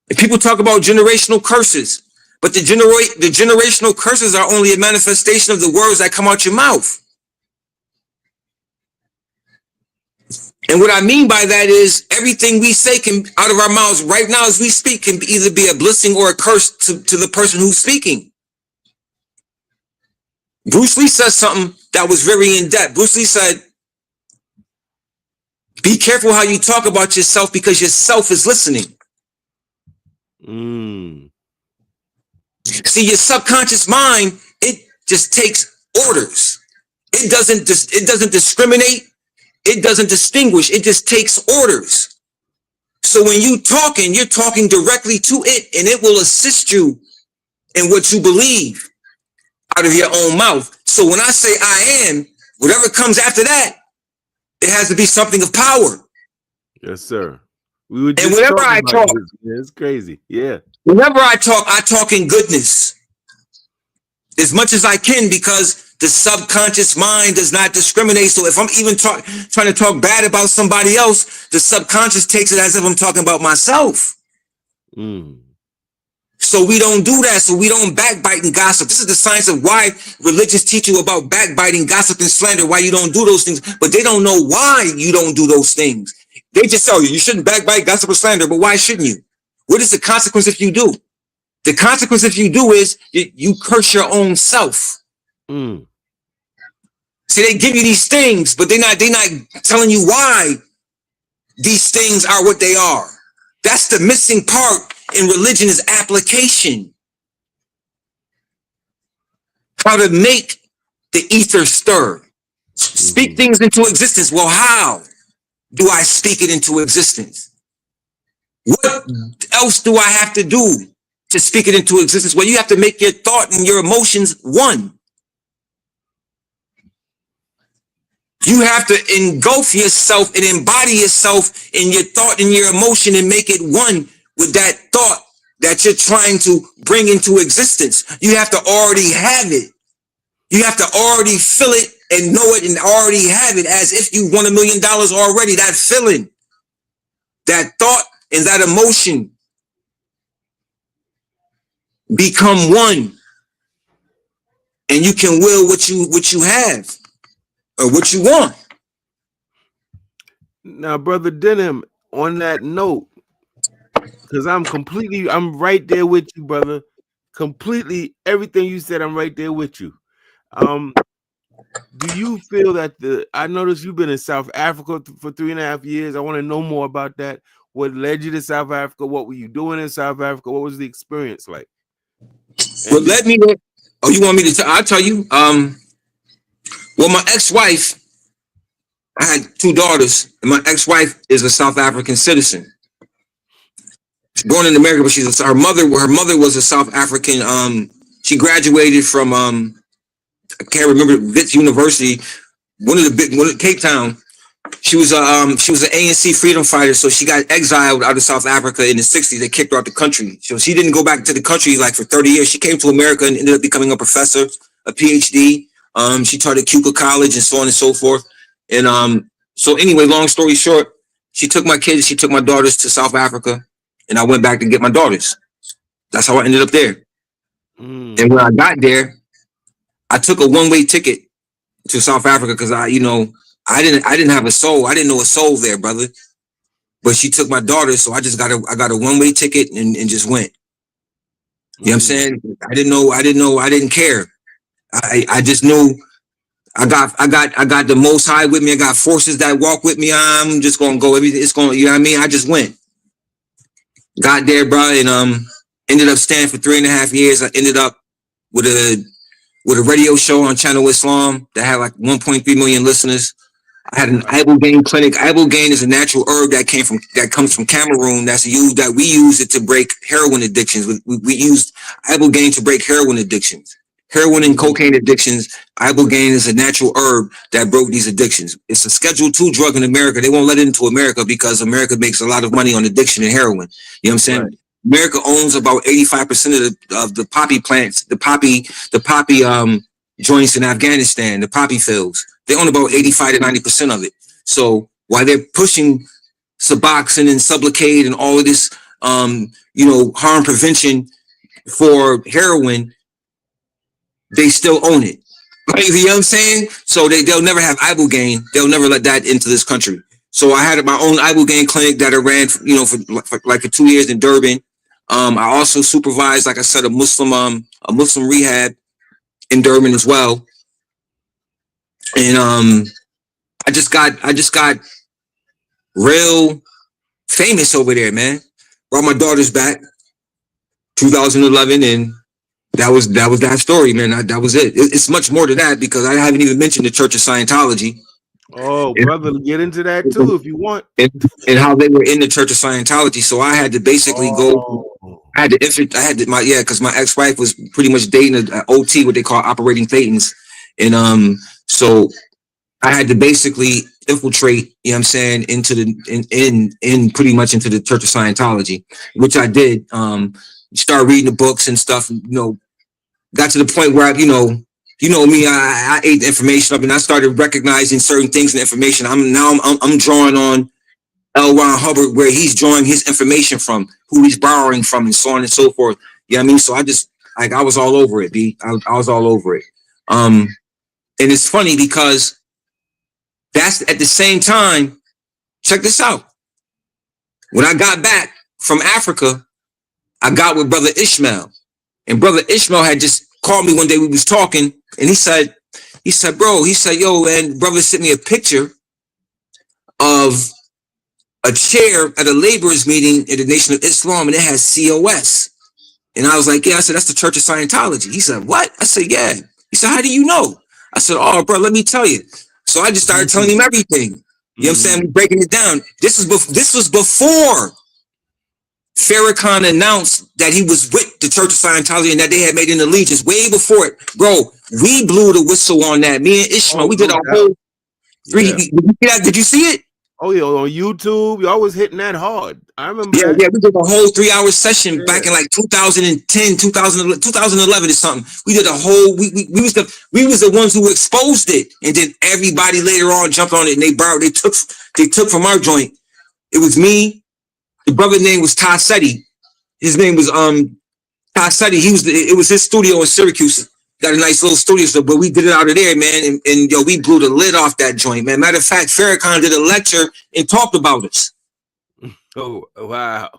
If people talk about generational curses, but the generational curses are only a manifestation of the words that come out your mouth. And what I mean by that is everything we say can out of our mouths right now as we speak can either be a blessing or a curse to the person who's speaking. Bruce Lee says something that was very in depth. Bruce Lee said, be careful how you talk about yourself because yourself is listening. See, your subconscious mind, it just takes orders. It doesn't discriminate. It doesn't distinguish. It just takes orders. So when you're talking directly to it, and it will assist you in what you believe out of your own mouth. So when I say I am, whatever comes after that, it has to be something of power. Yes, sir. We would. And whenever I talk, it's crazy. Yeah. Whenever I talk in goodness as much as I can, because the subconscious mind does not discriminate. So if I'm even trying to talk bad about somebody else, the subconscious takes it as if I'm talking about myself. So we don't do that. So we don't backbite and gossip. This is the science of why religions teach you about backbiting, gossip, and slander, why you don't do those things. But they don't know why you don't do those things. They just tell you shouldn't backbite, gossip, or slander. But why shouldn't you? What is the consequence if you do? The consequence if you do is you curse your own self. See, they give you these things, but they're not telling you why these things are what they are. That's the missing part in religion, is application. How to make the ether stir. Speak things into existence. Well, how do I speak it into existence? What else do I have to do to speak it into existence? Well, you have to make your thought and your emotions one. You have to engulf yourself and embody yourself in your thought and your emotion and make it one with that thought that you're trying to bring into existence. You have to already have it. You have to already feel it and know it and already have it as if you won $1 million already. That feeling, that thought, and that emotion become one, and you can will what you have or what you want. Now, Brother Denham, on that note, because I'm right there with you, brother. Completely everything you said, I'm right there with you. Do you feel that I noticed you've been in South Africa for 3.5 years. I want to know more about that. What led you to South Africa? What were you doing in South Africa? What was the experience like? What led me to, oh, you want me to I'll tell you. Well, my ex-wife, I had 2 daughters, and my ex-wife is a South African citizen. She's born in America, but her mother was a South African. She graduated from I can't remember Wits University, one of Cape Town. She was an ANC freedom fighter, so she got exiled out of South Africa in the 60s. They kicked her out the country. So she didn't go back to the country like for 30 years. She came to America and ended up becoming a professor, a PhD. She taught at Cuba College and so on and so forth. And so anyway, long story short, she took my kids, she took my daughters to South Africa, and I went back to get my daughters. That's how I ended up there. And when I got there, I took a one-way ticket to South Africa because I didn't have a soul. I didn't know a soul there, brother. But she took my daughters, so I got a one-way ticket and just went. You know what I'm saying? I didn't care. I just knew I got the Most High with me. I got forces that walk with me. I'm just gonna go. Everything it's gonna, you know what I mean? I just went. Got there, bro, and ended up staying for 3.5 years. I ended up with a radio show on Channel Islam that had like 1.3 million listeners. I had an ibogaine clinic. Ibogaine is a natural herb that comes from Cameroon. That we use it to break heroin addictions. We used ibogaine to break heroin addictions. Heroin and cocaine addictions. Ibogaine is a natural herb that broke these addictions. It's a Schedule II drug in America. They won't let it into America because America makes a lot of money on addiction and heroin. You know what I'm saying? Right. America owns about 85% of the poppy plants, the poppy joints in Afghanistan, the poppy fields. They own about 85 to 90% of it. So while they're pushing Suboxone and Sublocade and all of this, harm prevention for heroin, they still own it. Like, you know what I'm saying? So they'll never have ibogaine. They'll never let that into this country. So I had my own ibogaine clinic that I ran, for like 2 years in Durban. I also supervised, like I said, a Muslim rehab in Durban as well. And I just got real famous over there, man. Brought my daughters back, 2011, and that was that story, man. That was it. It's much more to that because I haven't even mentioned the Church of Scientology. Oh, brother, get into that too if you want. And how they were in the Church of Scientology. So I had to basically go. Because my ex-wife was pretty much dating an OT, what they call operating thetans, and so I had to basically infiltrate, you know what I'm saying, into in pretty much into the Church of Scientology, which I did. Start reading the books and stuff. Got to the point where I ate the information up, and I started recognizing certain things in the information. I'm drawing on L. Ron Hubbard, where he's drawing his information from, who he's borrowing from, and so on and so forth. You know what I mean? So I was all over it, B. I was all over it. And it's funny because that's at the same time, check this out. When I got back from Africa, I got with Brother Ishmael. And Brother Ishmael had just called me one day. We was talking, and he said, yo, and brother sent me a picture of a chair at a laborers meeting in the Nation of Islam, and it has COS. And I was like, yeah. I said, that's the Church of Scientology. He said, what? I said, yeah. He said, how do you know? I said, oh, bro, let me tell you. So I just started telling him everything. You know what I'm saying? Breaking it down. This was before Farrakhan announced that he was with the Church of Scientology and that they had made an allegiance. Way before it. Bro, we blew the whistle on that. Me and Ishmael, we did our whole Yeah. Did you see it? Oh yeah, on YouTube, y'all was hitting that hard. I remember Yeah, that. yeah, we did a whole 3 hour session back Yeah. in like 2010, 2011 or something. We did a whole, we was the ones who exposed it. And then everybody later on jumped on it and they took from our joint. It was me. The brother name was Tassetti. His name was Tassetti. It was his studio in Syracuse. Got a nice little studio stuff, but we did it out of there, man. And yo, we blew the lid off that joint, man. Matter of fact, Farrakhan did a lecture and talked about us. Oh wow.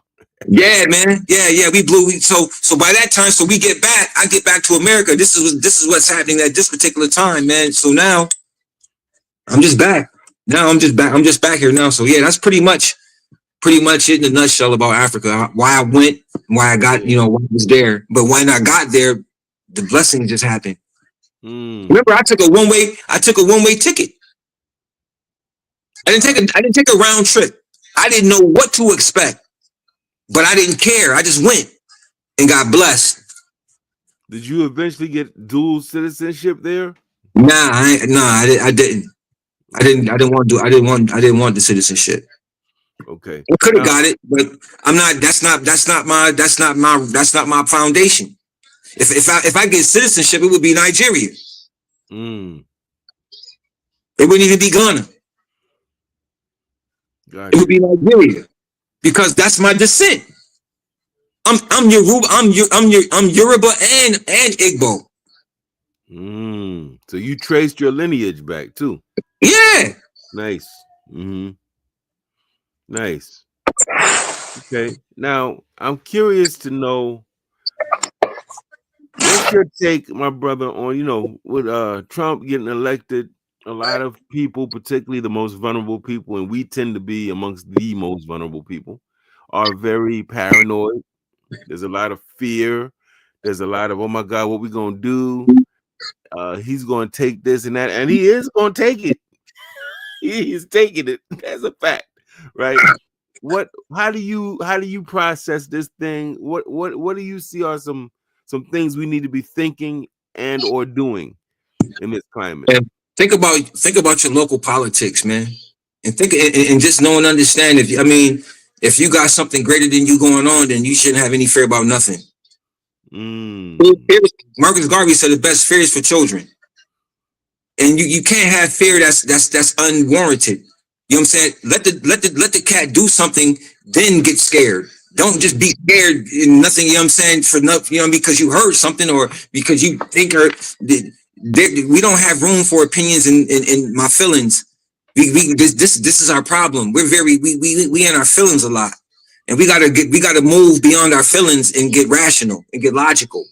Yeah, man. Yeah. We blew. So by that time, so we get back. I get back to America. This is what's happening at this particular time, man. So now I'm just back. Now I'm just back. I'm just back here now. So yeah, that's pretty much it in a nutshell about Africa. Why I went, why I got, why I was there. But when I got there, the blessing just happened. Remember, I took a one way ticket. I didn't take a round trip. I didn't know what to expect. But I didn't care. I just went and got blessed. Did you eventually get dual citizenship there? Nah, I didn't. I didn't want the citizenship. Okay. I could have got it, but I'm not. That's not my foundation. If I get citizenship, it would be Nigeria. It wouldn't even be Ghana. It would be Nigeria. Because that's my descent. I'm Yoruba, I'm Yoruba and Igbo. So you traced your lineage back too. Yeah. Nice. Nice. Okay. Now I'm curious to know what's your take, my brother, on with Trump getting elected. A lot of people, particularly the most vulnerable people, and we tend to be amongst the most vulnerable people, are very paranoid. There's a lot of fear. There's a lot of, oh my God, what we gonna do? He's gonna take this and that, and he is gonna take it. He is taking it. That's a fact, right? How do you process this thing? What do you see are some things we need to be thinking and or doing in this climate? And think about your local politics, man, and just know and understand. If you got something greater than you going on, then you shouldn't have any fear about nothing. Marcus Garvey said the best fear is for children, and you can't have fear that's unwarranted. You know what I'm saying? Let the cat do something, then get scared. Don't just be scared in nothing. You know what I'm saying? For nothing, because you heard something or because you think we don't have room for opinions and my feelings. This is our problem. We in our feelings a lot, and we gotta move beyond our feelings and get rational and get logical.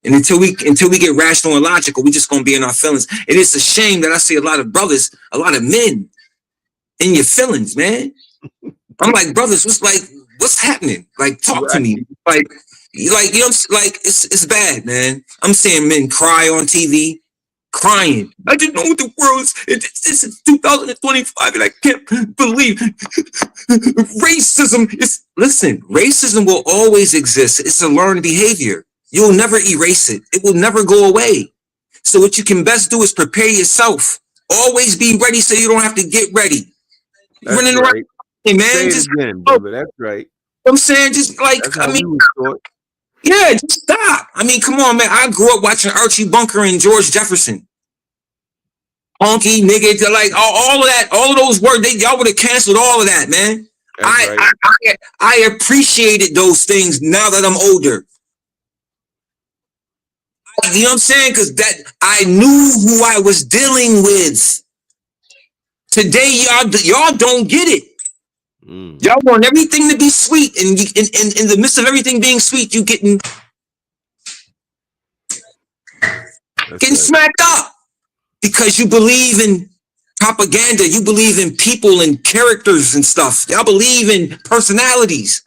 And until we get rational and logical, we just gonna be in our feelings. And it's a shame that I see a lot of brothers, a lot of men in your feelings, man. I'm like, brothers, what's happening? Like, talk to me. Like it's bad, man. I'm seeing men cry on TV. Crying. I didn't know what the world is. This is 2025 and I can't believe racism is. Listen, racism will always exist. It's a learned behavior. You'll never erase it. It will never go away. So what you can best do is prepare yourself. Always be ready so you don't have to get ready. That's running right. Around, hey, man. Say it again, brother. That's right. I'm saying, just like, yeah, just stop. Come on, man. I grew up watching Archie Bunker and George Jefferson. Honky, nigga, like all of that, all of those words, y'all would have canceled all of that, man. I appreciated those things now that I'm older. You know what I'm saying? Because that I knew who I was dealing with. Today, y'all don't get it. Y'all want everything to be sweet, and in the midst of everything being sweet, you getting smacked up because you believe in propaganda. You believe in people and characters and stuff. Y'all believe in personalities.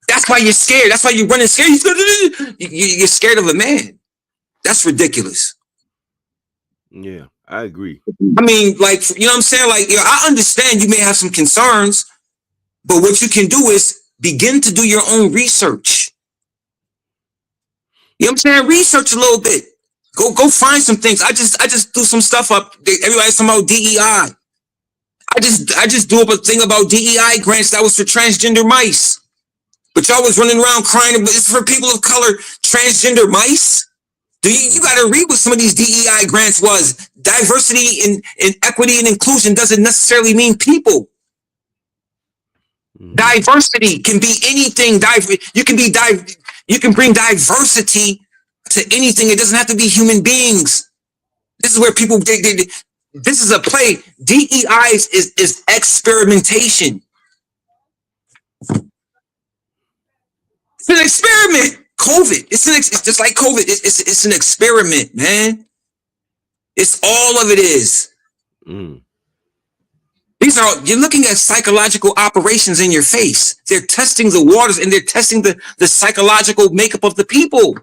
That's why you're scared. That's why you're running scared. You're scared of a man. That's ridiculous. Yeah, I agree. Like, you know what I'm saying? Like, I understand you may have some concerns, but what you can do is begin to do your own research. You know what I'm saying? Research a little bit. Go find some things. I just threw some stuff up. Everybody's talking about DEI. I just threw up a thing about DEI grants that was for transgender mice. But y'all was running around crying, it's for people of color, transgender mice. You got to read what some of these DEI grants was. Diversity and equity and inclusion doesn't necessarily mean people. Diversity can be anything. You can bring diversity to anything. It doesn't have to be human beings. This is where people this is a play. DEI is experimentation. It's an experiment. COVID. It's just like COVID. It's an experiment, man. It's all of it is. You're looking at psychological operations in your face. They're testing the waters and they're testing the psychological makeup of the people.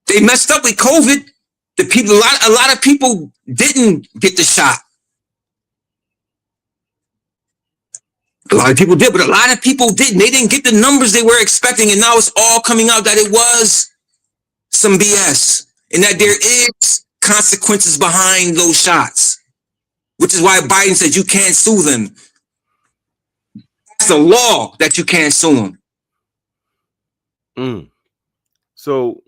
They messed up with COVID. A lot of people didn't get the shot. A lot of people did, but a lot of people didn't. They didn't get the numbers they were expecting, and now it's all coming out that it was some BS, and that there is consequences behind those shots, which is why Biden said you can't sue them. It's the law that you can't sue them. So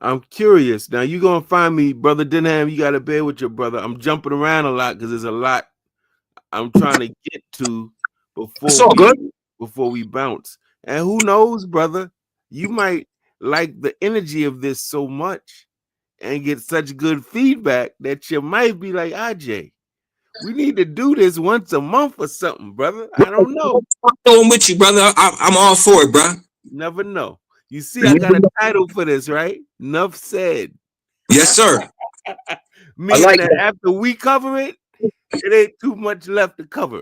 I'm curious. Now you're gonna find me, Brother Denham. You got to bear with your brother. I'm jumping around a lot because there's a lot I'm trying to get to before we bounce. And who knows, brother, you might like the energy of this so much and get such good feedback that you might be like, Agyei, we need to do this once a month or something, brother. I don't know. I'm with you, brother. I'm all for it, bro. Never know. You see, I got a title for this, right? Nuff said. Yes, sir. Meaning like that after we cover it, it ain't too much left to cover.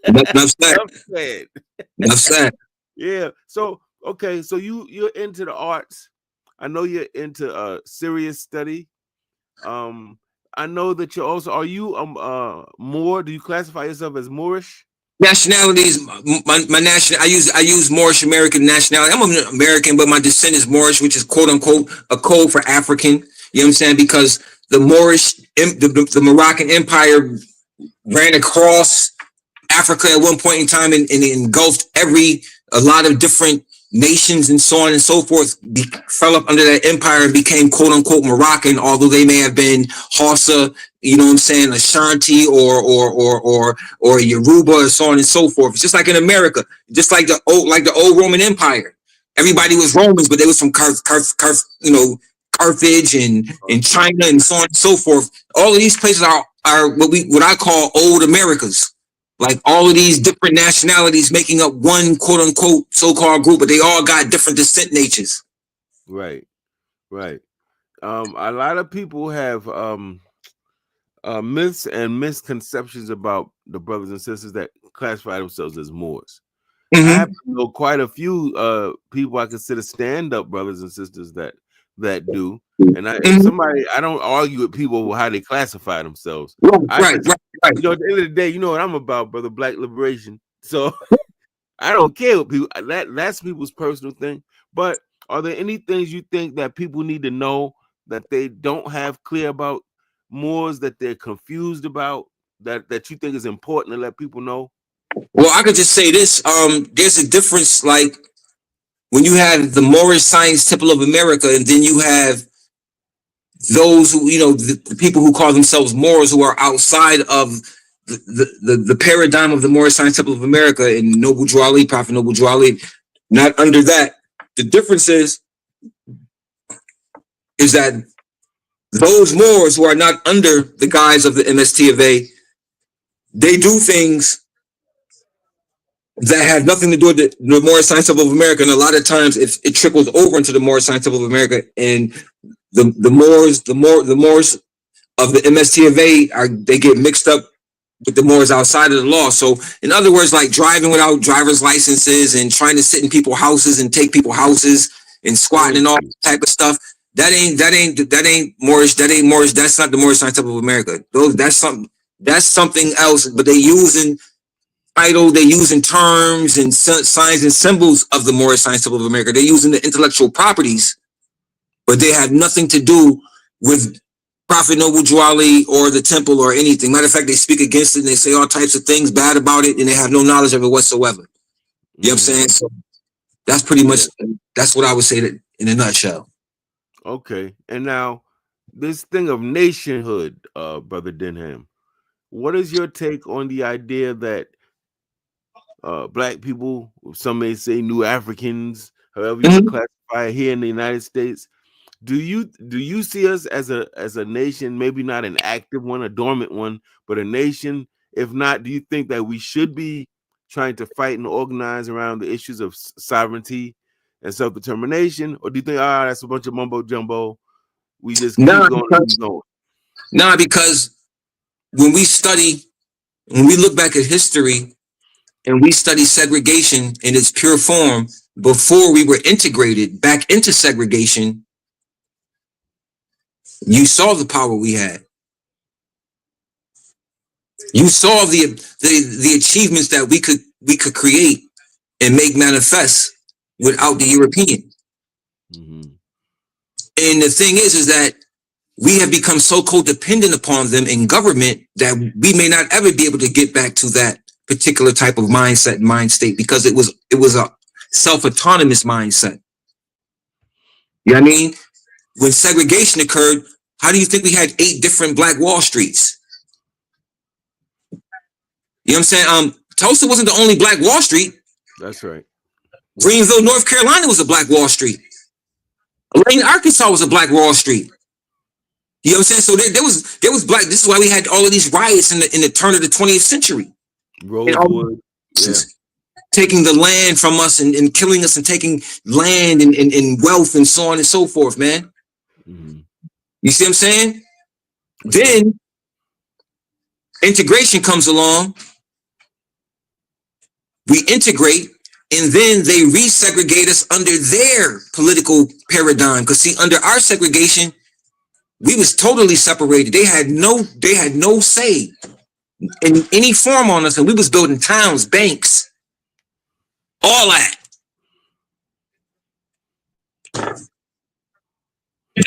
Nuff said. Nuff said. Yeah. So okay. So you're into the arts. I know you're into serious study. I know that you're also. Are you Moor? Do you classify yourself as Moorish? Nationalities. My national. I use Moorish American nationality. I'm an American, but my descent is Moorish, which is quote unquote a code for African. You know what I'm saying? Because the Moorish, the Moroccan Empire ran across Africa at one point in time and engulfed a lot of different nations and so on and so forth, fell up under that empire and became quote unquote Moroccan, although they may have been Hausa, you know what I'm saying, Ashanti or Yoruba or so on and so forth. It's just like in America, just like the old Roman Empire. Everybody was Romans, but they was from Carthage and China and so on and so forth. All of these places are what I call old Americas. Like all of these different nationalities making up one quote unquote so-called group, but they all got different descent natures. Right. A lot of people have myths and misconceptions about the brothers and sisters that classify themselves as Moors. I happen to know quite a few people I consider stand-up brothers and sisters that do. And I don't argue with people how they classify themselves. Right. You know, at the end of the day, you know what I'm about, brother. Black liberation. So I don't care what people. That's people's personal thing. But are there any things you think that people need to know that they don't have clear about Moors, that they're confused about, that you think is important to let people know? Well, I could just say this. There's a difference, like when you have the Moorish Science Temple of America, and then you have those who, you know, the people who call themselves Moors, who are outside of the paradigm of the Moorish Science Temple of America and Noble Drew Ali, Prophet Noble Drew Ali, not under that. The difference is that those Moors who are not under the guise of the MST of A, they do things that have nothing to do with the Moorish Science Temple of America, and a lot of times it trickles over into the Moorish Science Temple of America, and the Moors of the MST of A they get mixed up with the Moors outside of the law. So in other words, like driving without driver's licenses and trying to sit in people's houses and take people's houses and squatting and all that type of stuff. That ain't Moorish. That ain't Moorish. That's not the Moorish Science Temple of America. That's something else. But they using terms and signs and symbols of the Moorish Science Temple of America. They're using the intellectual properties but they have nothing to do with Prophet Noble Drew Ali or the temple or anything. Matter of fact, they speak against it and they say all types of things bad about it, and they have no knowledge of it whatsoever. You know what I'm saying? So that's pretty much, that's what I would say that in a nutshell. Okay. And now this thing of nationhood, Brother Denham, what is your take on the idea that black people, some may say new Africans, however you classify it here in the United States, do you see us as a nation, maybe not an active one, a dormant one, but a nation? If not, do you think that we should be trying to fight and organize around the issues of sovereignty and self-determination? Or do you think, that's a bunch of mumbo jumbo, we just keep going and keep going? Nah, because when we look back at history and we study segregation in its pure form, before we were integrated back into segregation, you saw the power we had. You saw the achievements that we could create and make manifest without the European. And the thing is that we have become so codependent upon them in government that we may not ever be able to get back to that particular type of mindset and mind state, because it was a self-autonomous mindset. You know what I mean? When segregation occurred, how do you think we had 8 different Black Wall Streets? You know what I'm saying? Tulsa wasn't the only Black Wall Street. That's right. Greenville, North Carolina was a Black Wall Street. Lane, Arkansas was a Black Wall Street. You know what I'm saying? So there was Black. This is why we had all of these riots in the turn of the 20th century. Rosewood, taking the land from us and killing us and taking land and wealth and so on and so forth, man. You see what I'm saying? Then integration comes along. We integrate, and then they resegregate us under their political paradigm. Because see, under our segregation, we was totally separated. They had no say in any form on us, and we was building towns, banks, all that.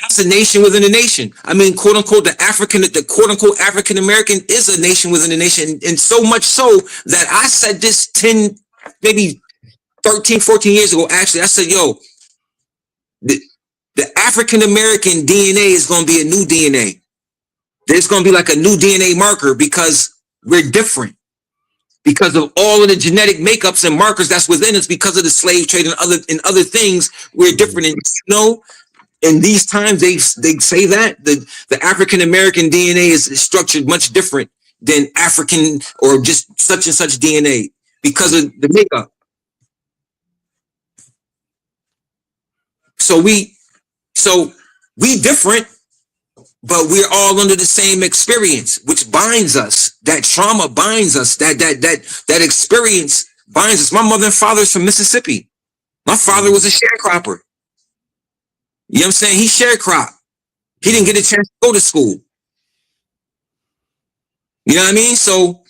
That's a nation within a nation. I mean, quote unquote, the quote unquote African American is a nation within a nation. And so much so that I said this 10, maybe 13, 14 years ago. Actually, I said, yo, the African American DNA is going to be a new DNA. There's going to be like a new DNA marker because we're different. Because of all of the genetic makeups and markers that's within us, because of the slave trade and other things, we're different. And you know, in these times, they say that the African American DNA is structured much different than African or just such and such DNA because of the makeup. So we different, but we're all under the same experience, which binds us. That trauma binds us. That experience binds us. My mother and father is from Mississippi. My father was a sharecropper. You know what I'm saying? He sharecropped. He didn't get a chance to go to school. You know what I mean? So,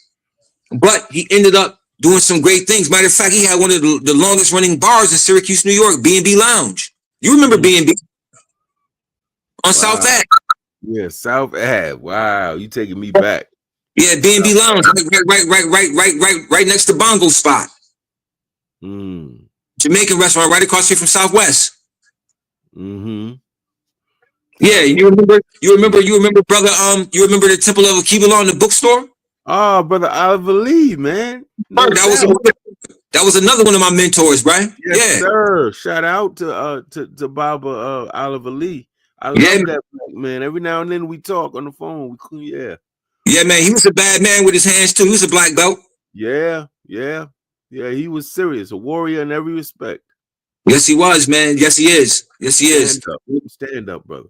but he ended up doing some great things. Matter of fact, he had one of the longest running bars in Syracuse, New York, B&B Lounge. You remember B&B? On South Ave. Yeah, South Ave. Wow, you taking me back. Yeah, B&B Lounge, right next to Bongo Spot. Jamaican restaurant right across here from Southwest. Yeah, you remember, brother. You remember the Temple of Akiba in the bookstore? Oh, brother Oliver Lee, man. No, that was another one of my mentors, right? Yes, sir. Shout out to Baba Oliver Lee. I love that black man. Every now and then we talk on the phone. Yeah, man. He was a bad man with his hands too. He was a black belt. Yeah. He was serious, a warrior in every respect. Yes, he was, man. Yes, he is. Stand up, brother.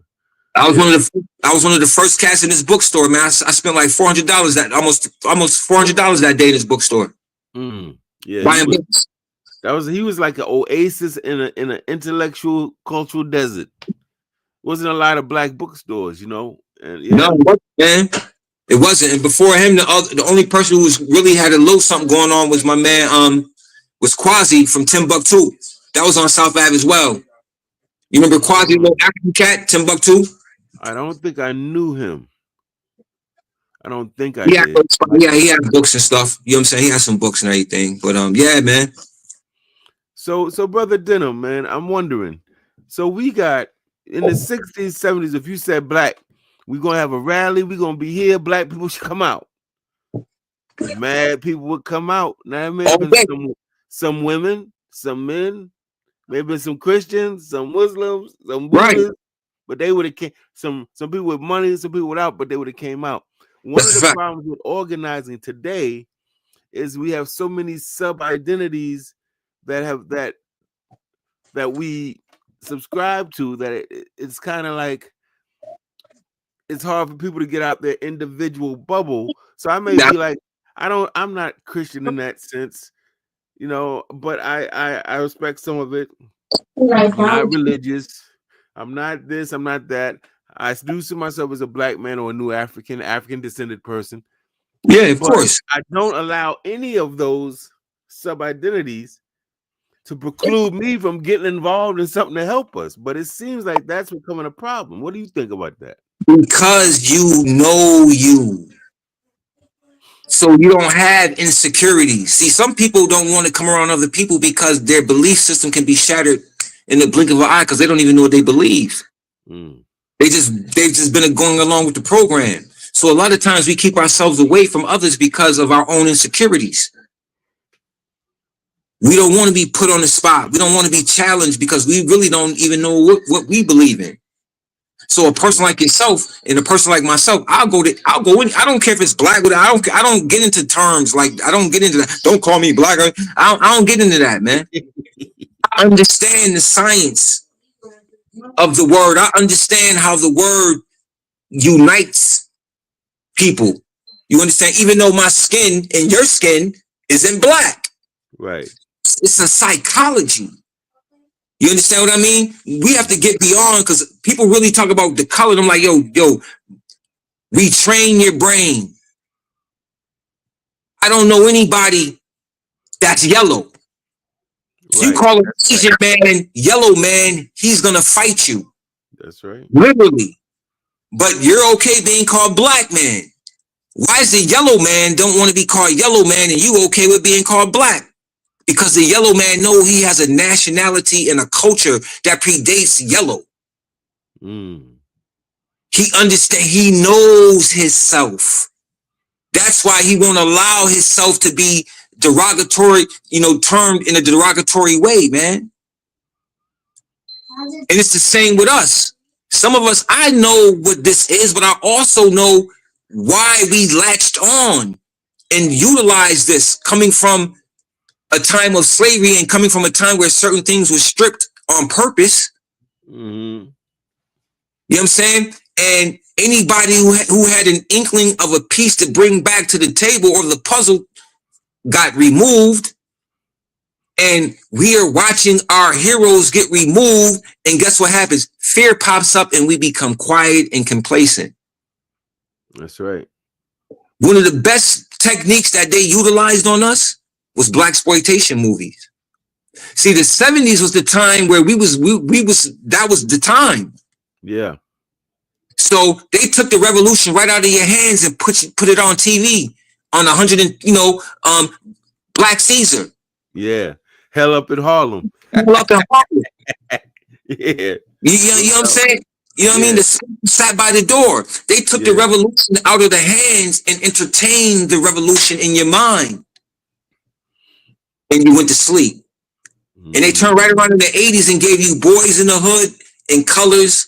I was one of the first cats in this bookstore, man. I spent like $400 almost $400 that day in this bookstore. Yeah, buying books. He was like an oasis in an intellectual cultural desert. Wasn't a lot of black bookstores, you know. And no, man, it wasn't. And before him, the only person who was really had a little something going on was my man, was Quasi from Timbuktu. That was on South Ave as well. You remember Quasi, little African cat, Timbuktu? I don't think I knew him. I don't think I Yeah, did. yeah, he had books and stuff. You know what I'm saying? He has some books and everything. But yeah, man. So brother Denham, man, I'm wondering. So we got in the 60s, 70s, if you said black, we're gonna have a rally, we're gonna be here, black people should come out. Mad people would come out. Now, it may have been some women, some men, maybe some Christians, some Muslims, some Buddhists, but they would have came. Some people with money, some people without, but they would have came out. One of the problems with organizing today is we have so many sub-identities that we subscribe to that it's kind of like it's hard for people to get out their individual bubble. So I may be like, I'm not Christian in that sense, you know, but I respect some of it. I'm not religious. I'm not this, I'm not that. I do see myself as a black man or a new African descended person. Yeah, of course. I don't allow any of those sub-identities to preclude me from getting involved in something to help us. But it seems like that's becoming a problem. What do you think about that? Because you know you. So you don't have insecurities. See, some people don't want to come around other people because their belief system can be shattered in the blink of an eye because they don't even know what they believe. They've just been going along with the program. So a lot of times we keep ourselves away from others because of our own insecurities. We don't want to be put on the spot. We don't want to be challenged because we really don't even know what we believe in. So a person like yourself and a person like myself, I'll go in. I don't care if it's black. I don't get into terms like I don't get into that. Don't call me black. I don't get into that, man. I understand the science of the word. I understand how the word unites people. You understand? Even though my skin and your skin isn't black, right? It's a psychology. You understand what I mean? We have to get beyond because people really talk about the color. I'm like, yo, retrain your brain. I don't know anybody that's yellow. So you call a Asian man yellow man, he's gonna fight you. That's right. Literally. But you're okay being called black man. Why is the yellow man don't want to be called yellow man and you okay with being called black? Because the yellow man know he has a nationality and a culture that predates yellow. He understands, he knows himself. That's why he won't allow himself to be derogatory, termed in a derogatory way, man. And it's the same with us. Some of us, I know what this is, but I also know why we latched on and utilized this coming from a time of slavery and coming from a time where certain things were stripped on purpose. You know what I'm saying? And anybody who had an inkling of a piece to bring back to the table or the puzzle got removed. And we are watching our heroes get removed. And guess what happens? Fear pops up and we become quiet and complacent. That's right. One of the best techniques that they utilized on us was blaxploitation movies. See, the 70s was the time where that was the time. Yeah. So they took the revolution right out of your hands and put it on TV on 100 Black Caesar. Yeah. Hell up in Harlem. Hell up in Harlem. Yeah. You know what I'm saying? You know what I mean? The sat by the door. They took the revolution out of the hands and entertained the revolution in your mind. And you went to sleep. And they turned right around in the 80s and gave you Boys in the Hood and Colors,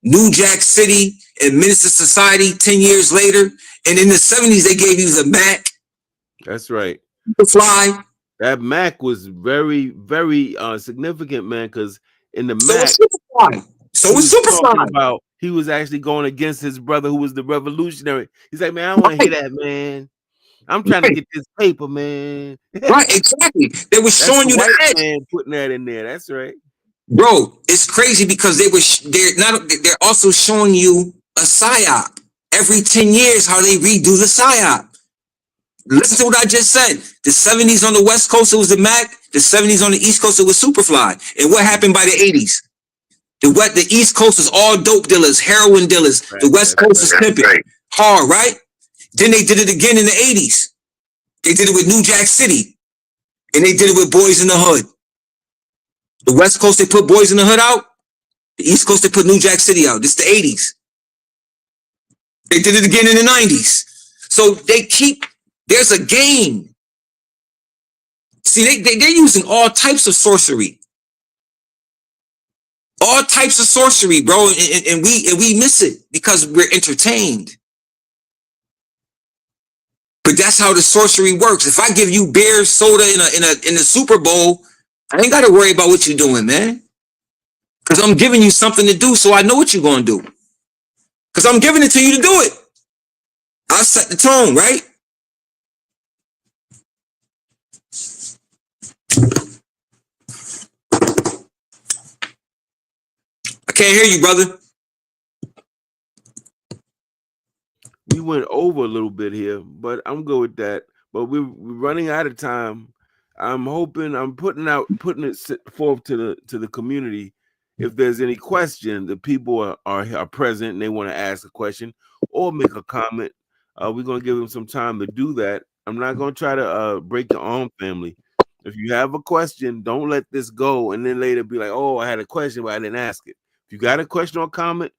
New Jack City, and Minister Society 10 years later. And in the 70s, they gave you the Mac. That's right. Superfly. That Mac was very, very significant, man, because in the So Mac, was Superfly. He was actually going against his brother who was the revolutionary. He's like, man, I don't want to hear that, man. I'm trying to get this paper, man. Right, exactly. They were showing you the edge. Man putting that in there. That's right. Bro, it's crazy because they're also showing you a psyop every 10 years how they redo the psyop. Listen to what I just said. The 70s on the West Coast, it was the Mac. The 70s on the East Coast, it was Superfly. And what happened by the 80s? The East Coast is all dope dealers, heroin dealers. Right, The West that's Coast is right. pimping hard, right? Then they did it again in the 80s. They did it with New Jack City. And they did it with Boys in the Hood. The West Coast, they put Boys in the Hood out. The East Coast, they put New Jack City out. This is the 80s. They did it again in the 90s. So there's a game. See, they're using all types of sorcery. All types of sorcery, bro. And we miss it because we're entertained. But that's how the sorcery works. If I give you beer, soda in a Super Bowl, I ain't got to worry about what you're doing, man. Because I'm giving you something to do, so I know what you're going to do. Because I'm giving it to you to do it. I'll set the tone, right? I can't hear you, brother. We went over a little bit here, but I'm good with that. But we're running out of time. I'm hoping I'm putting it forth to the community. If there's any question, the people are present and they want to ask a question or make a comment, we're gonna give them some time to do that. I'm not gonna try to break your arm, family. If you have a question, don't let this go and then later be like, "Oh, I had a question, but I didn't ask it." If you got a question or comment,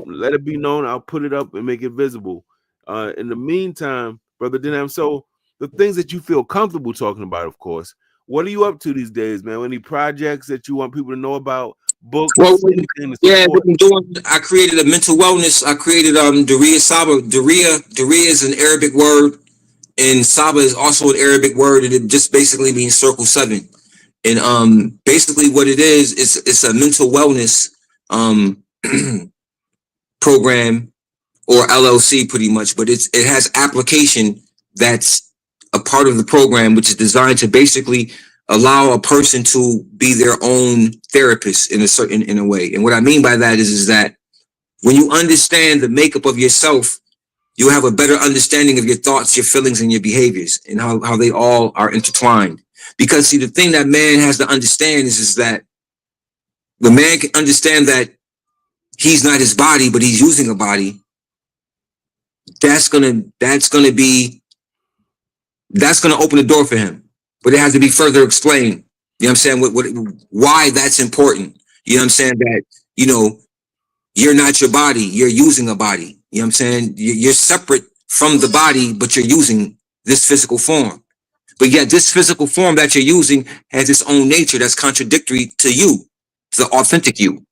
let it be known. I'll put it up and make it visible. In the meantime, Brother Denham, so the things that you feel comfortable talking about, of course, what are you up to these days, man? Any projects that you want people to know about? Books? Well, yeah, I created a mental wellness. I created Daria Saba. Daria is an Arabic word, and Saba is also an Arabic word, and it just basically means circle 7. And basically what it is, it's a mental wellness program or LLC pretty much, but it has application that's a part of the program, which is designed to basically allow a person to be their own therapist in a way. And what I mean by that is that when you understand the makeup of yourself, you have a better understanding of your thoughts, your feelings, and your behaviors, and how they all are intertwined. Because see, the thing that man has to understand is that the man can understand that he's not his body, but he's using a body. That's gonna open the door for him. But it has to be further explained. You know what I'm saying? Why that's important. You know what I'm saying? That, you're not your body, you're using a body. You know what I'm saying? You're separate from the body, but you're using this physical form. But yet this physical form that you're using has its own nature that's contradictory to you, to the authentic you.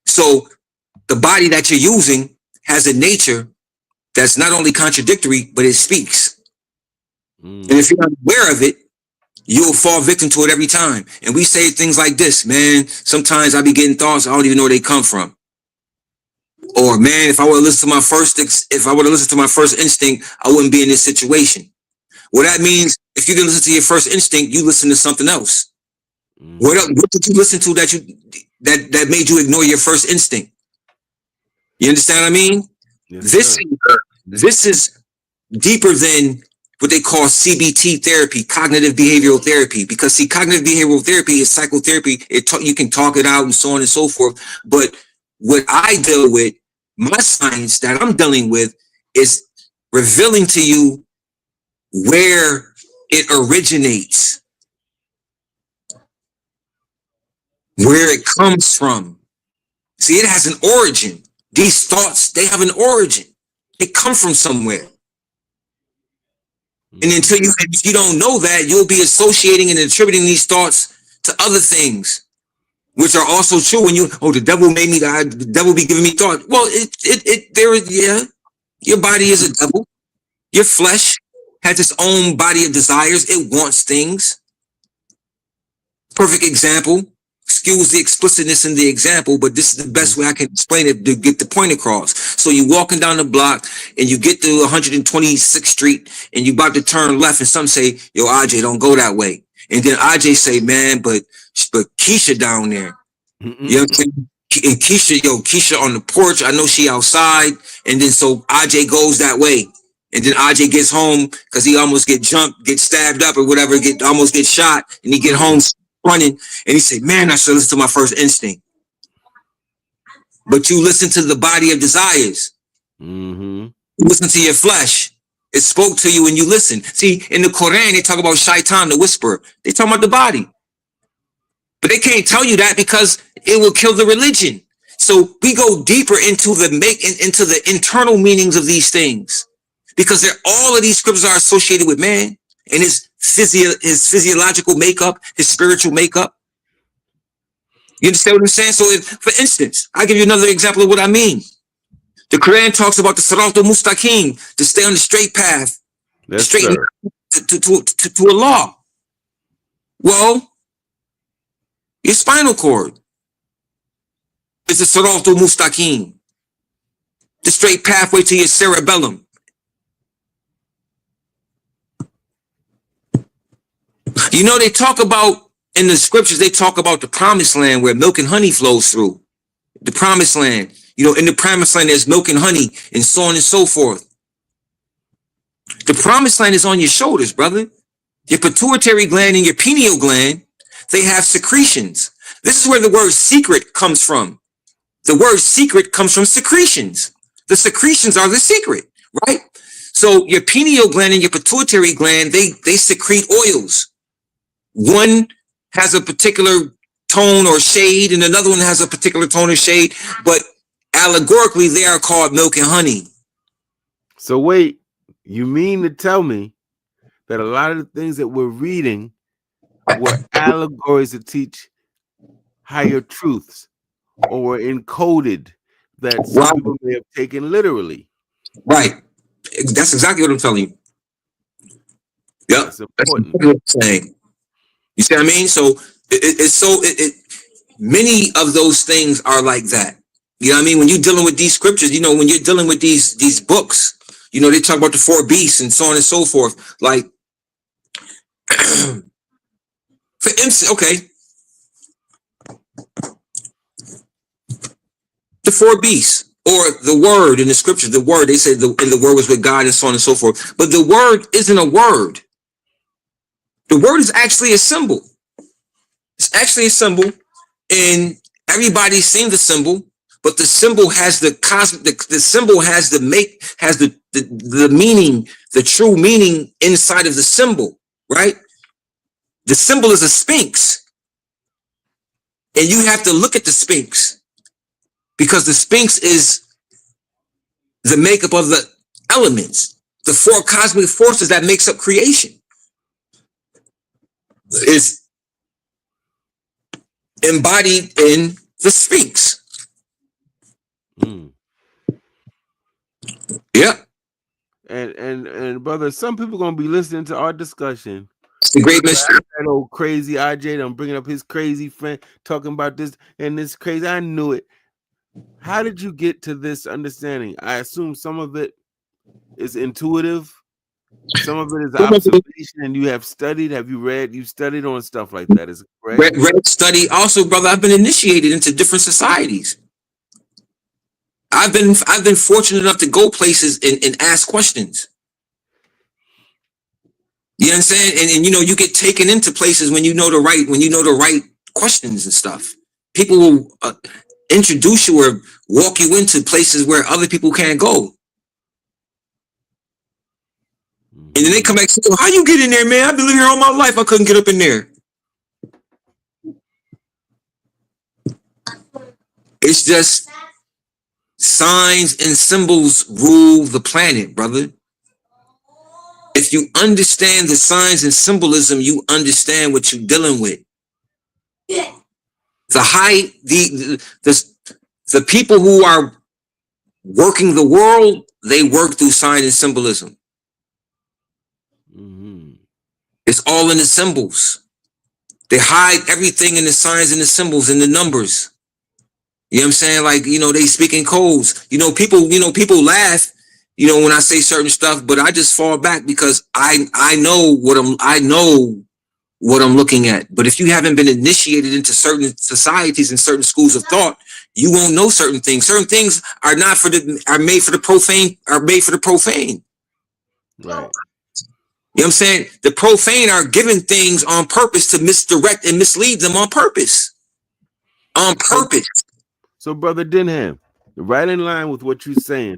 So the body that you're using has a nature that's not only contradictory, but it speaks. And if you're not aware of it, you'll fall victim to it every time. And we say things like this, man, sometimes I be getting thoughts, I don't even know where they come from. Or, man, if I would have listened to my first instinct, I wouldn't be in this situation. Well, that means if you didn't listen to your first instinct, you listen to something else. What did you listen to that made you ignore your first instinct? You understand what I mean? Yes, this is deeper than what they call CBT therapy, cognitive behavioral therapy, because see, cognitive behavioral therapy is psychotherapy. You can talk it out and so on and so forth. But what I deal with, my science that I'm dealing with, is revealing to you where it originates, where it comes from. See, it has an origin. These thoughts, they have an origin. They come from somewhere. And if you don't know that, you'll be associating and attributing these thoughts to other things, which are also true. When the devil made me, the devil be giving me thought. Well, your body is a devil. Your flesh has its own body of desires. It wants things. Perfect example. Excuse the explicitness in the example, but this is the best way I can explain it to get the point across. So you walking down the block and you get to 126th Street and you about to turn left and some say, yo, Agyei, don't go that way. And then Agyei say, man, but Keisha down there. You know what I'm saying? And Keisha on the porch. I know she outside. And then so Agyei goes that way. And then Agyei gets home because he almost get stabbed up or whatever, almost get shot, and he get home running, and he said, man, I should listen to my first instinct. but you listen to the body of desires. Mm-hmm. You listen to your flesh. It spoke to you and you listen. See, in the Quran, they talk about shaitan, the whisperer. They talk about the body. But they can't tell you that because it will kill the religion. So we go deeper into the internal meanings of these things, because all of these scriptures are associated with man and his physiological makeup, his spiritual makeup. You understand what I'm saying? So, for instance, I'll give you another example of what I mean. The Quran talks about the Sirat al-Mustaqim, to stay on the straight path, Yes, straight sir. to Allah. Well, your spinal cord is the Sirat al-Mustaqim, the straight pathway to your cerebellum. You know, they talk about, in the scriptures, they talk about the promised land where milk and honey flows through. The promised land. You know, in the promised land, there's milk and honey and so on and so forth. The promised land is on your shoulders, brother. Your pituitary gland and your pineal gland, they have secretions. This is where the word secret comes from. The word secret comes from secretions. The secretions are the secret, right? So your pineal gland and your pituitary gland, they secrete oils. One has a particular tone or shade, and another one has a particular tone or shade, but allegorically, they are called milk and honey. So wait, you mean to tell me that a lot of the things that we're reading were allegories to teach higher truths, or were encoded that some people may have taken literally? Right. That's exactly what I'm telling you. Yep. That's important. That's what I'm saying. You see what I mean? So many of those things are like that. You know what I mean? When you're dealing with these scriptures, you know, when you're dealing with these books, you know, they talk about the 4 beasts and so on and so forth. Like, for instance, okay, the 4 beasts, or the word in the scriptures, the word, they say and the word was with God and so on and so forth. But the word isn't a word. The word is actually a symbol. It's actually a symbol, and everybody's seen the symbol, but the symbol has the cosmic, the symbol has the meaning, the true meaning inside of the symbol, right? The symbol is a sphinx, and you have to look at the sphinx, because the sphinx is the makeup of the elements, the 4 cosmic forces that makes up creation. Is embodied in the sphinx. Yeah. And brother, some people gonna be listening to our discussion. It's the great mystery. That old crazy Agyei, I'm bringing up his crazy friend talking about this and this crazy. I knew it. How did you get to this understanding? I assume some of it is intuitive, some of it is observation, and you have studied. Have you read? You studied on stuff like that, is it correct? Read, study. Also, brother, I've been initiated into different societies. I've been fortunate enough to go places and ask questions. You know what I'm saying? And you know, you get taken into places when you know the right questions and stuff. People will introduce you or walk you into places where other people can't go. And then they come back and say, oh, how you get in there, man? I've been living here all my life. I couldn't get up in there. It's just signs and symbols rule the planet, brother. If you understand the signs and symbolism, you understand what you're dealing with. The people who are working the world, they work through signs and symbolism. It's all in the symbols. They hide everything in the signs and the symbols and the numbers. You know what I'm saying? Like, you know, they speak in codes. You know, people laugh, you know, when I say certain stuff, but I just fall back because I know what I'm looking at. But if you haven't been initiated into certain societies and certain schools of thought, you won't know certain things. Certain things are made for the profane. Right. You know what I'm saying? The profane are given things on purpose to misdirect and mislead them on purpose. On purpose. So, Brother Denham, right in line with what you're saying,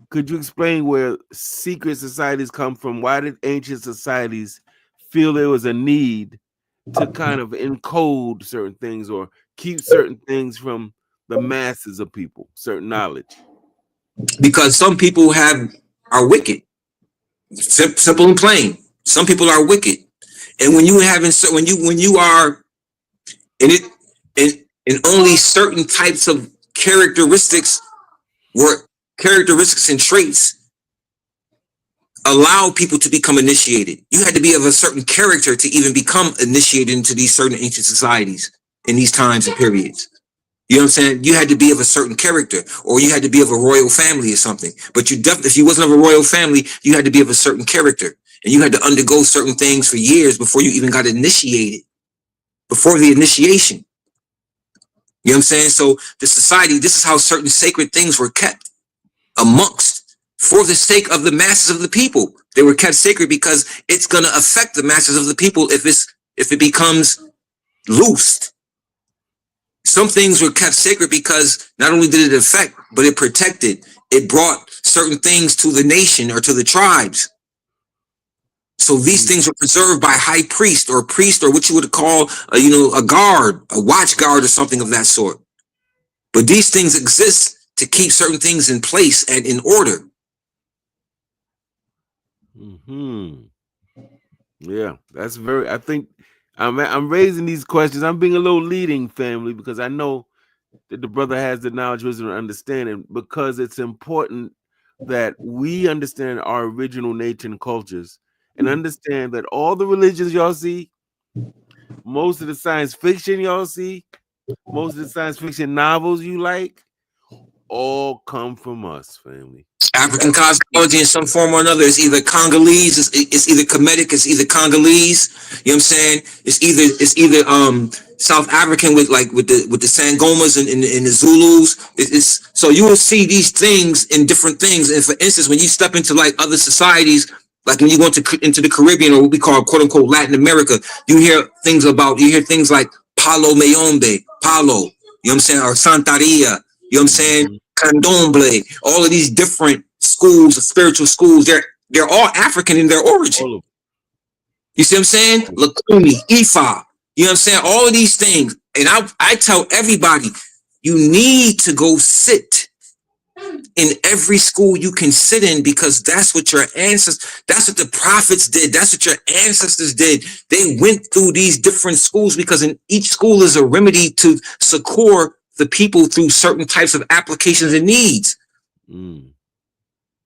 could you explain where secret societies come from? Why did ancient societies feel there was a need to kind of encode certain things or keep certain things from the masses of people, certain knowledge? Because some people are wicked. Simple and plain. Some people are wicked, and when you are in it, and only certain types of characteristics and traits allow people to become initiated. You had to be of a certain character to even become initiated into these certain ancient societies in these times and periods. You know what I'm saying? You had to be of a certain character, or you had to be of a royal family or something. But if you wasn't of a royal family, you had to be of a certain character, and you had to undergo certain things for years before you even got initiated, before the initiation. You know what I'm saying? So the society, this is how certain sacred things were kept amongst, for the sake of the masses of the people. They were kept sacred because it's going to affect the masses of the people if it becomes loosed. Some things were kept sacred because not only did it affect, but it protected. It brought certain things to the nation or to the tribes. So these things were preserved by high priest or priest, or what you would call, a guard, a watch guard or something of that sort. But these things exist to keep certain things in place and in order. Yeah, that's I think I'm raising these questions. I'm being a little leading, family, because I know that the brother has the knowledge, wisdom, and understanding, because it's important that we understand our original nature and cultures and understand that all the religions y'all see, most of the science fiction y'all see, most of the science fiction novels you like, all come from us, family. African cosmology in some form or another is either Congolese, it's either Kemetic, it's either Congolese. You know what I'm saying? It's either South African with the Sangomas and the Zulus. So you will see these things in different things. And for instance, when you step into like other societies, like when you go into the Caribbean, or what we call quote unquote Latin America, you hear things like Palo Mayombe, Palo, you know what I'm saying, or Santaria, you know what I'm saying? Candomblé, all of these different schools, spiritual schools, they're all African in their origin. You see what I'm saying? Lakumi, Ifa, you know what I'm saying? All of these things. And I tell everybody, you need to go sit in every school you can sit in, because that's what your ancestors, that's what the prophets did. That's what your ancestors did. They went through these different schools because in each school is a remedy to succor the people through certain types of applications and needs.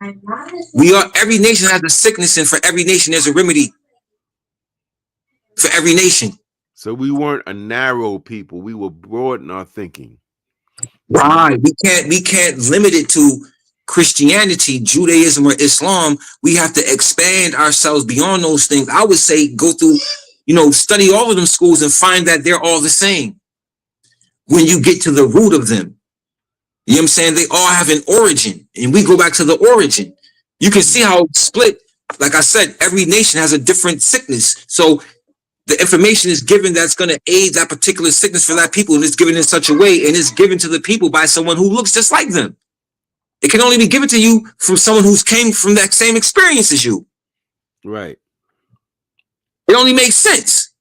Every nation has a sickness, and for every nation there's a remedy for every nation. So we weren't a narrow people. We were broad in our thinking. Right. We can't limit it to Christianity, Judaism, or Islam. We have to expand ourselves beyond those things. I would say go through, study all of them schools and find that they're all the same. When you get to the root of them, you know what I'm saying? They all have an origin, and we go back to the origin. You can see how it's split. Like I said, every nation has a different sickness. So the information is given that's going to aid that particular sickness for that people, and it's given in such a way, and it's given to the people by someone who looks just like them. It can only be given to you from someone who's came from that same experience as you. Right. It only makes sense.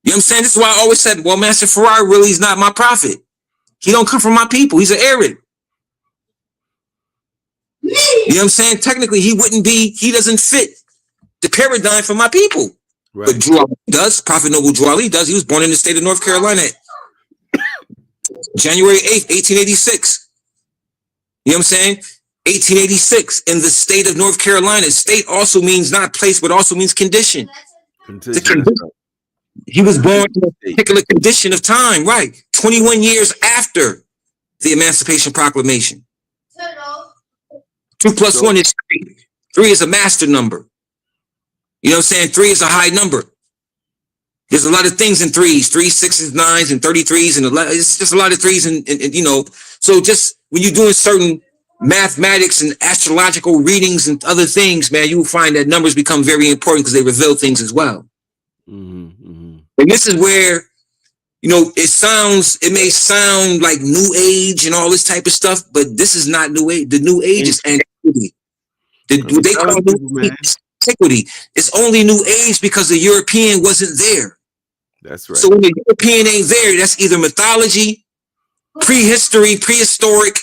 You know what I'm saying? This is why I always said, well, Master Ferrari really is not my prophet. He don't come from my people. He's an Arab. You know what I'm saying? Technically, he doesn't fit the paradigm for my people. Right. But Drew Ali does. Prophet Noble Drew Ali does. He was born in the state of North Carolina, January 8th, 1886. You know what I'm saying? 1886 in the state of North Carolina. State also means not place, but also means condition. He was born in a particular condition of time, right? 21 years after the Emancipation Proclamation. 2 plus 1 is 3. 3 is a master number. You know what I'm saying? 3 is a high number. There's a lot of things in 3s, 3s, 6s, 9s, and 33s, and it's just a lot of 3s, and so just when you're doing certain mathematics and astrological readings and other things, man, you will find that numbers become very important because they reveal things as well. And this is where you know, it may sound like new age and all this type of stuff, but this is not new age. The new age is antiquity. What they call new age is antiquity. It's only new age because the European wasn't there. That's right. So when the European ain't there, that's either mythology, prehistory, prehistoric,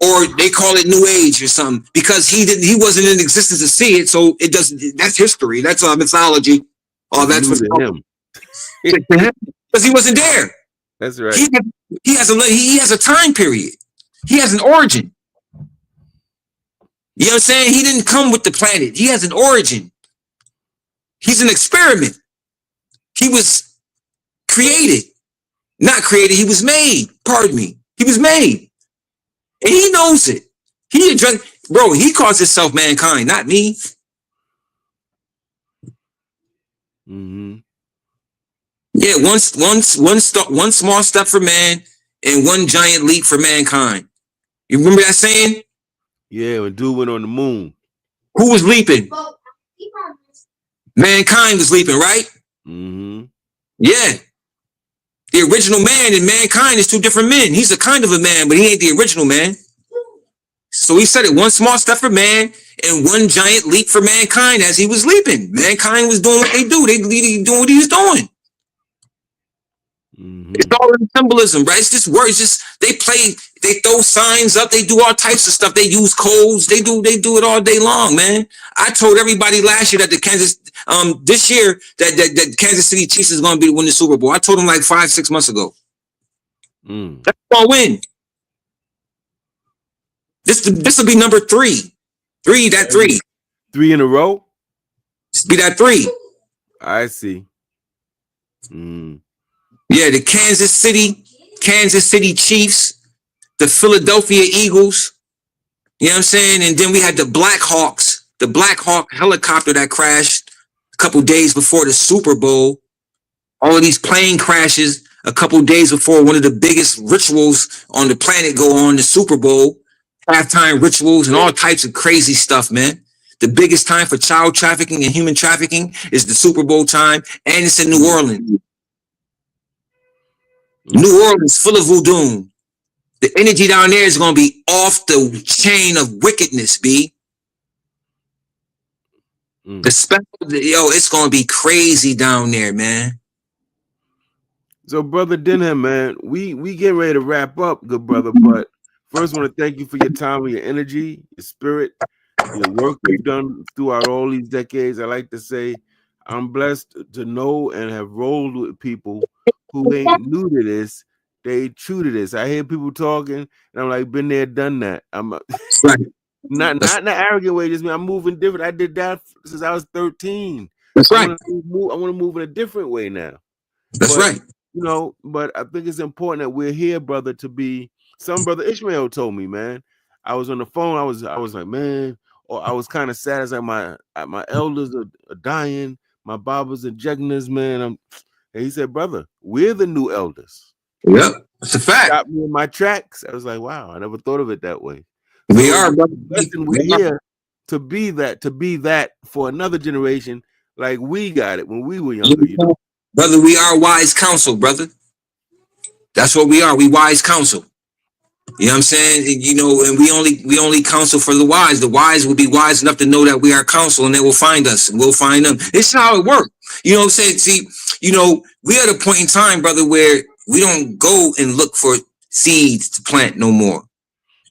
or they call it new age or something, because he wasn't in existence to see it. So it doesn't, that's history. That's mythology. Oh, that's what him. Because he wasn't there. That's right. He has a time period. He has an origin. You know what I'm saying? He didn't come with the planet. He has an origin. He's an experiment. He was created. Not created, he was made. Pardon me. He was made. And he knows it. Bro, he calls himself mankind, not me. Mm-hmm. Yeah, one small step for man and one giant leap for mankind. You remember that saying? Yeah, when dude went on the moon. Who was leaping? Mankind was leaping, right? Mm-hmm. Yeah. The original man and mankind is two different men. He's a kind of a man, but he ain't the original man. So he said it, one small step for man and one giant leap for mankind as he was leaping. Mankind was doing what they do. They doing what he was doing. Mm-hmm. It's all in symbolism, right? It's just words. Just they throw signs up, they do all types of stuff. They use codes, they do it all day long, man. I told everybody last year that this year that Kansas City Chiefs is gonna win the Super Bowl. I told them like 5-6 months ago. That's gonna win. This will be number 3. 3 in a row? Be that 3. I see. Yeah, the Kansas City Chiefs, the Philadelphia Eagles, you know what I'm saying? And then we had the Black Hawk helicopter that crashed a couple days before the Super Bowl. All of these plane crashes a couple days before one of the biggest rituals on the planet go on, the Super Bowl, halftime rituals and all types of crazy stuff, man. The biggest time for child trafficking and human trafficking is the Super Bowl time, and it's in New Orleans. New Orleans, full of voodoo. The energy down there is going to be off the chain of wickedness, B. The spell, it's going to be crazy down there, man. So, Brother Denham, man, we get ready to wrap up, good brother. But first, I want to thank you for your time, your energy, your spirit, your work you've done throughout all these decades. I like to say I'm blessed to know and have rolled with people who ain't new to this. They true to this. I hear people talking, and I'm like, been there, done that. I'm not in an arrogant way. Just me. I'm moving different. I did that since I was 13. That's right. I want to move in a different way now. That's right. You know, but I think it's important that we're here, brother, to be. Some brother Ishmael told me, man. I was on the phone. I was like, man, or I was kind of sad. As like my elders are dying. My babas and jegnas, man. And he said, brother, we're the new elders. Yep, it's a fact. Stopped me in my tracks. I was like, wow, I never thought of it that way. We are, brother. We're here to be that for another generation, like we got it when we were younger. You know? Brother, we are wise counsel, brother. That's what we are. We wise counsel. You know what I'm saying? You know, and we only counsel for the wise. The wise will be wise enough to know that we are counsel, and they will find us, and we'll find them. It's how it works. You know what I'm saying? See, you know, we are at a point in time, brother, where we don't go and look for seeds to plant no more.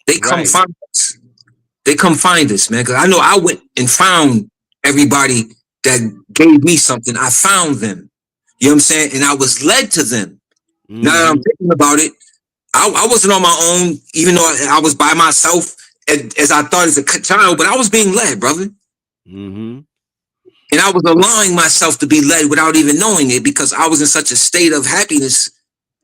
They come find us. They come find us, man. Because I know I went and found everybody that gave me something. I found them. You know what I'm saying? And I was led to them. Now that I'm thinking about it, I wasn't on my own, even though I was by myself as I thought as a child, but I was being led, brother. And I was allowing myself to be led without even knowing it, because I was in such a state of happiness.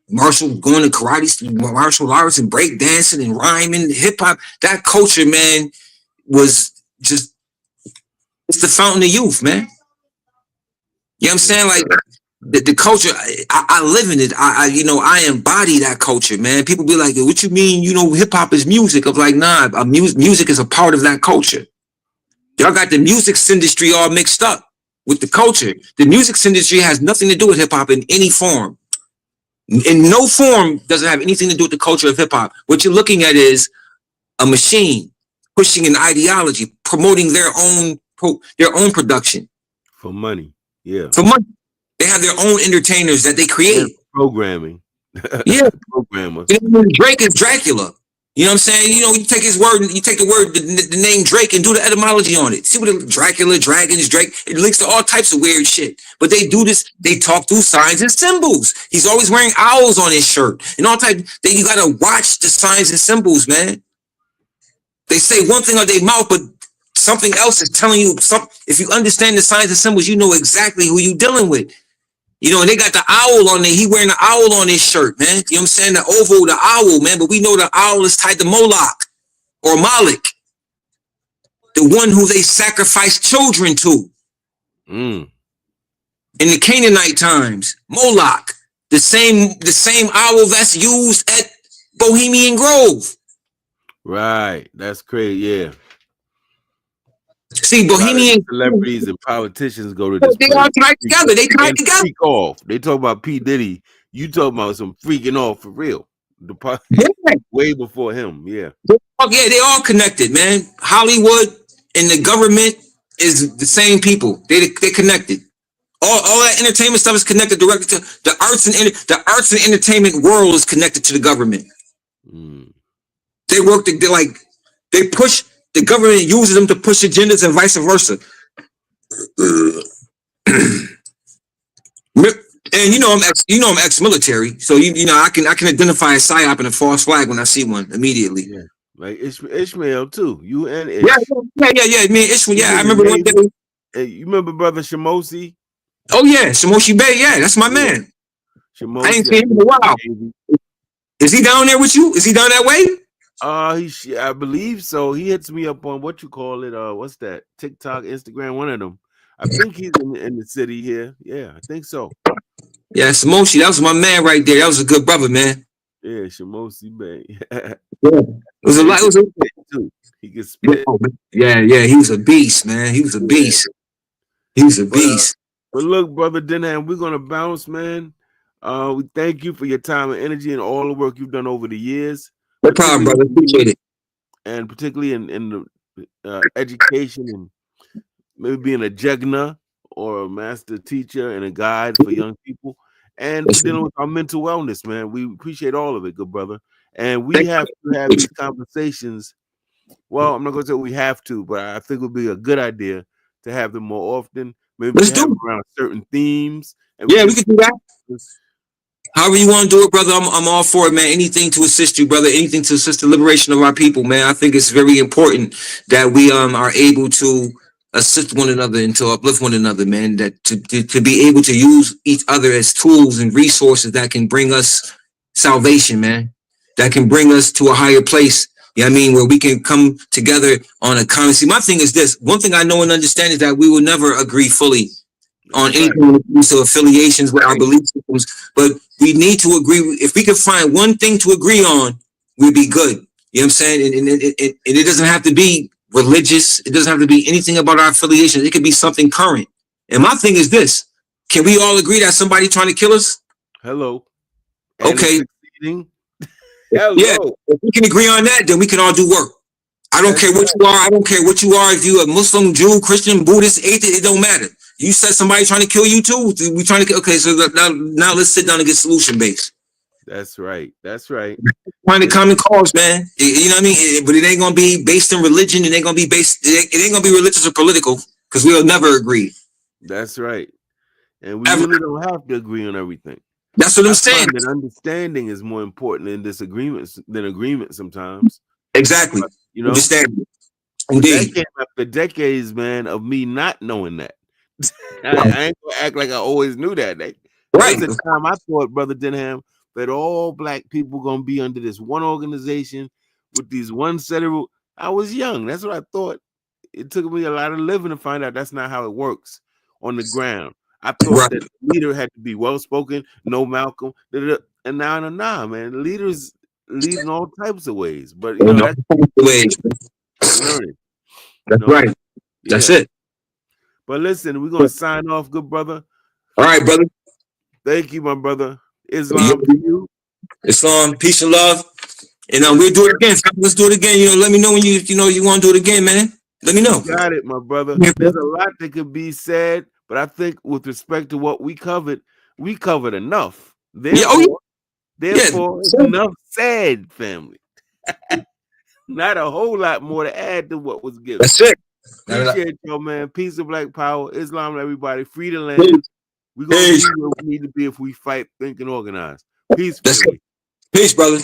Going to karate, martial arts and break dancing and rhyming, hip hop. That culture, man, was just, it's the fountain of youth, man. You know what I'm saying? Like the culture, I live in it. I embody that culture, man. People be like, what you mean, hip hop is music? I'm like, nah, music is a part of that culture. Y'all got the music industry all mixed up with the culture. The music industry has nothing to do with hip hop in any form. In no form does it have anything to do with the culture of hip hop. What you're looking at is a machine pushing an ideology, promoting their own production for money. Yeah, for money. They have their own entertainers that they create. And programming. Yeah, programmers. Drake is Dracula. You know what I'm saying? You know, you take his word, you take the word, the name Drake, and do the etymology on it. See what Dracula, dragons, Drake. It links to all types of weird shit. But they do this. They talk through signs and symbols. He's always wearing owls on his shirt and all type. Then you gotta watch the signs and symbols, man. They say one thing on their mouth, but something else is telling you something. If you understand the signs and symbols, you know exactly who you dealing with. You know, and they got the owl on there. He wearing the owl on his shirt, man. You know what I'm saying? The oval, the owl, man. But we know the owl is tied to Moloch or Moloch, the one who they sacrificed children to. In the Canaanite times, Moloch, the same owl that's used at Bohemian Grove. Right, that's crazy. Yeah. See, Bohemian celebrities and politicians go to this. They all tied together. They tied together. Freak off. They talk about P. Diddy. You talk about some freaking off for real. Way before him. Yeah. Yeah, they all connected, man. Hollywood and the government is the same people. They connected. All that entertainment stuff is connected directly to the arts and entertainment world is connected to the government. They work. They push. The government uses them to push agendas and vice versa. And you know I'm ex-military, so you know I can identify a psyop and a false flag when I see one immediately. Yeah, like Ishmael too. You and Ish. Yeah. Me and Ishmael. Yeah, I remember one day. Hey, you remember brother Shamosi? Oh yeah, Shamoshi Bey. Yeah, that's my man. Shamosi, I ain't seen him in a while. Is he down there with you? Is he down that way? I believe so. He hits me up on what you call it. What's that? TikTok, Instagram, one of them. I think he's in the city here. Yeah, I think so. Yeah, Shamoshi, that was my man right there. That was a good brother, man. Yeah, Shamosi Bey. Yeah. It was a lot. He could spit. Yeah, he was a beast, man. He was a beast. He was a beast. But look, brother Denham, we're gonna bounce, man. We thank you for your time and energy and all the work you've done over the years. No problem, brother. Appreciate it. And particularly in the education and maybe being a jegna or a master teacher and a guide for young people, and dealing with our mental wellness, man. We appreciate all of it, good brother. And we have to have these conversations. Well, I'm not going to say we have to, but I think it would be a good idea to have them more often. Maybe have them around certain themes. And we can do that. However you want to do it, brother, I'm all for it, man. Anything to assist you, brother. Anything to assist the liberation of our people, man. I think it's very important that we are able to assist one another and to uplift one another, man. That to be able to use each other as tools and resources that can bring us salvation, man. That can bring us to a higher place. You know what I mean? Where we can come together on a common. See, my thing is this. One thing I know and understand is that we will never agree fully on anything when it comes to affiliations with our belief systems, but we need to agree. If we can find one thing to agree on, we'll be good. You know what I'm saying? And it doesn't have to be religious. It doesn't have to be anything about our affiliations. It could be something current. And my thing is this. Can we all agree that somebody trying to kill us? Hello. Okay. Hello. Yeah. If we can agree on that, then we can all do work. I don't care what you are. I don't care what you are. If you're a Muslim, Jew, Christian, Buddhist, atheist, it don't matter. You said somebody trying to kill you too. We trying to. Okay, so now let's sit down and get solution based. That's right. That's right. Find the common cause, man. You know what I mean? But it ain't gonna be based in religion. It ain't gonna be based. It ain't gonna be religious or political because we'll never agree. That's right. And we really don't have to agree on everything. That's what I'm saying. That understanding is more important than disagreements than agreement sometimes. Exactly. But, you know, understand. Indeed. That came after decades, man, of me not knowing that. I ain't gonna act like I always knew that. Right. There was a time I thought, brother Denham, that all black people gonna be under this one organization with these one set of rules. I was young. That's what I thought. It took me a lot of living to find out that's not how it works on the ground. I thought that the leader had to be well spoken, no Malcolm, and now nah, man. The leaders lead in all types of ways, but you know that's ways. Learning. That's right. That's it. But listen, we're gonna sign off, good brother. All right, brother. Thank you, my brother. Islam to you. Islam, peace and love. And we'll do it again. Let's do it again. You know, let me know when you want to do it again, man. Let me know. You got it, my brother. Yeah, There's a lot that could be said, but I think with respect to what we covered enough. Therefore, enough said, family. Not a whole lot more to add to what was given. That's it. Appreciate y'all, man. Peace and black power. Islam, everybody. Free the land. We're going to be where we need to be if we fight, think, and organize. Peace, family. Peace, brother.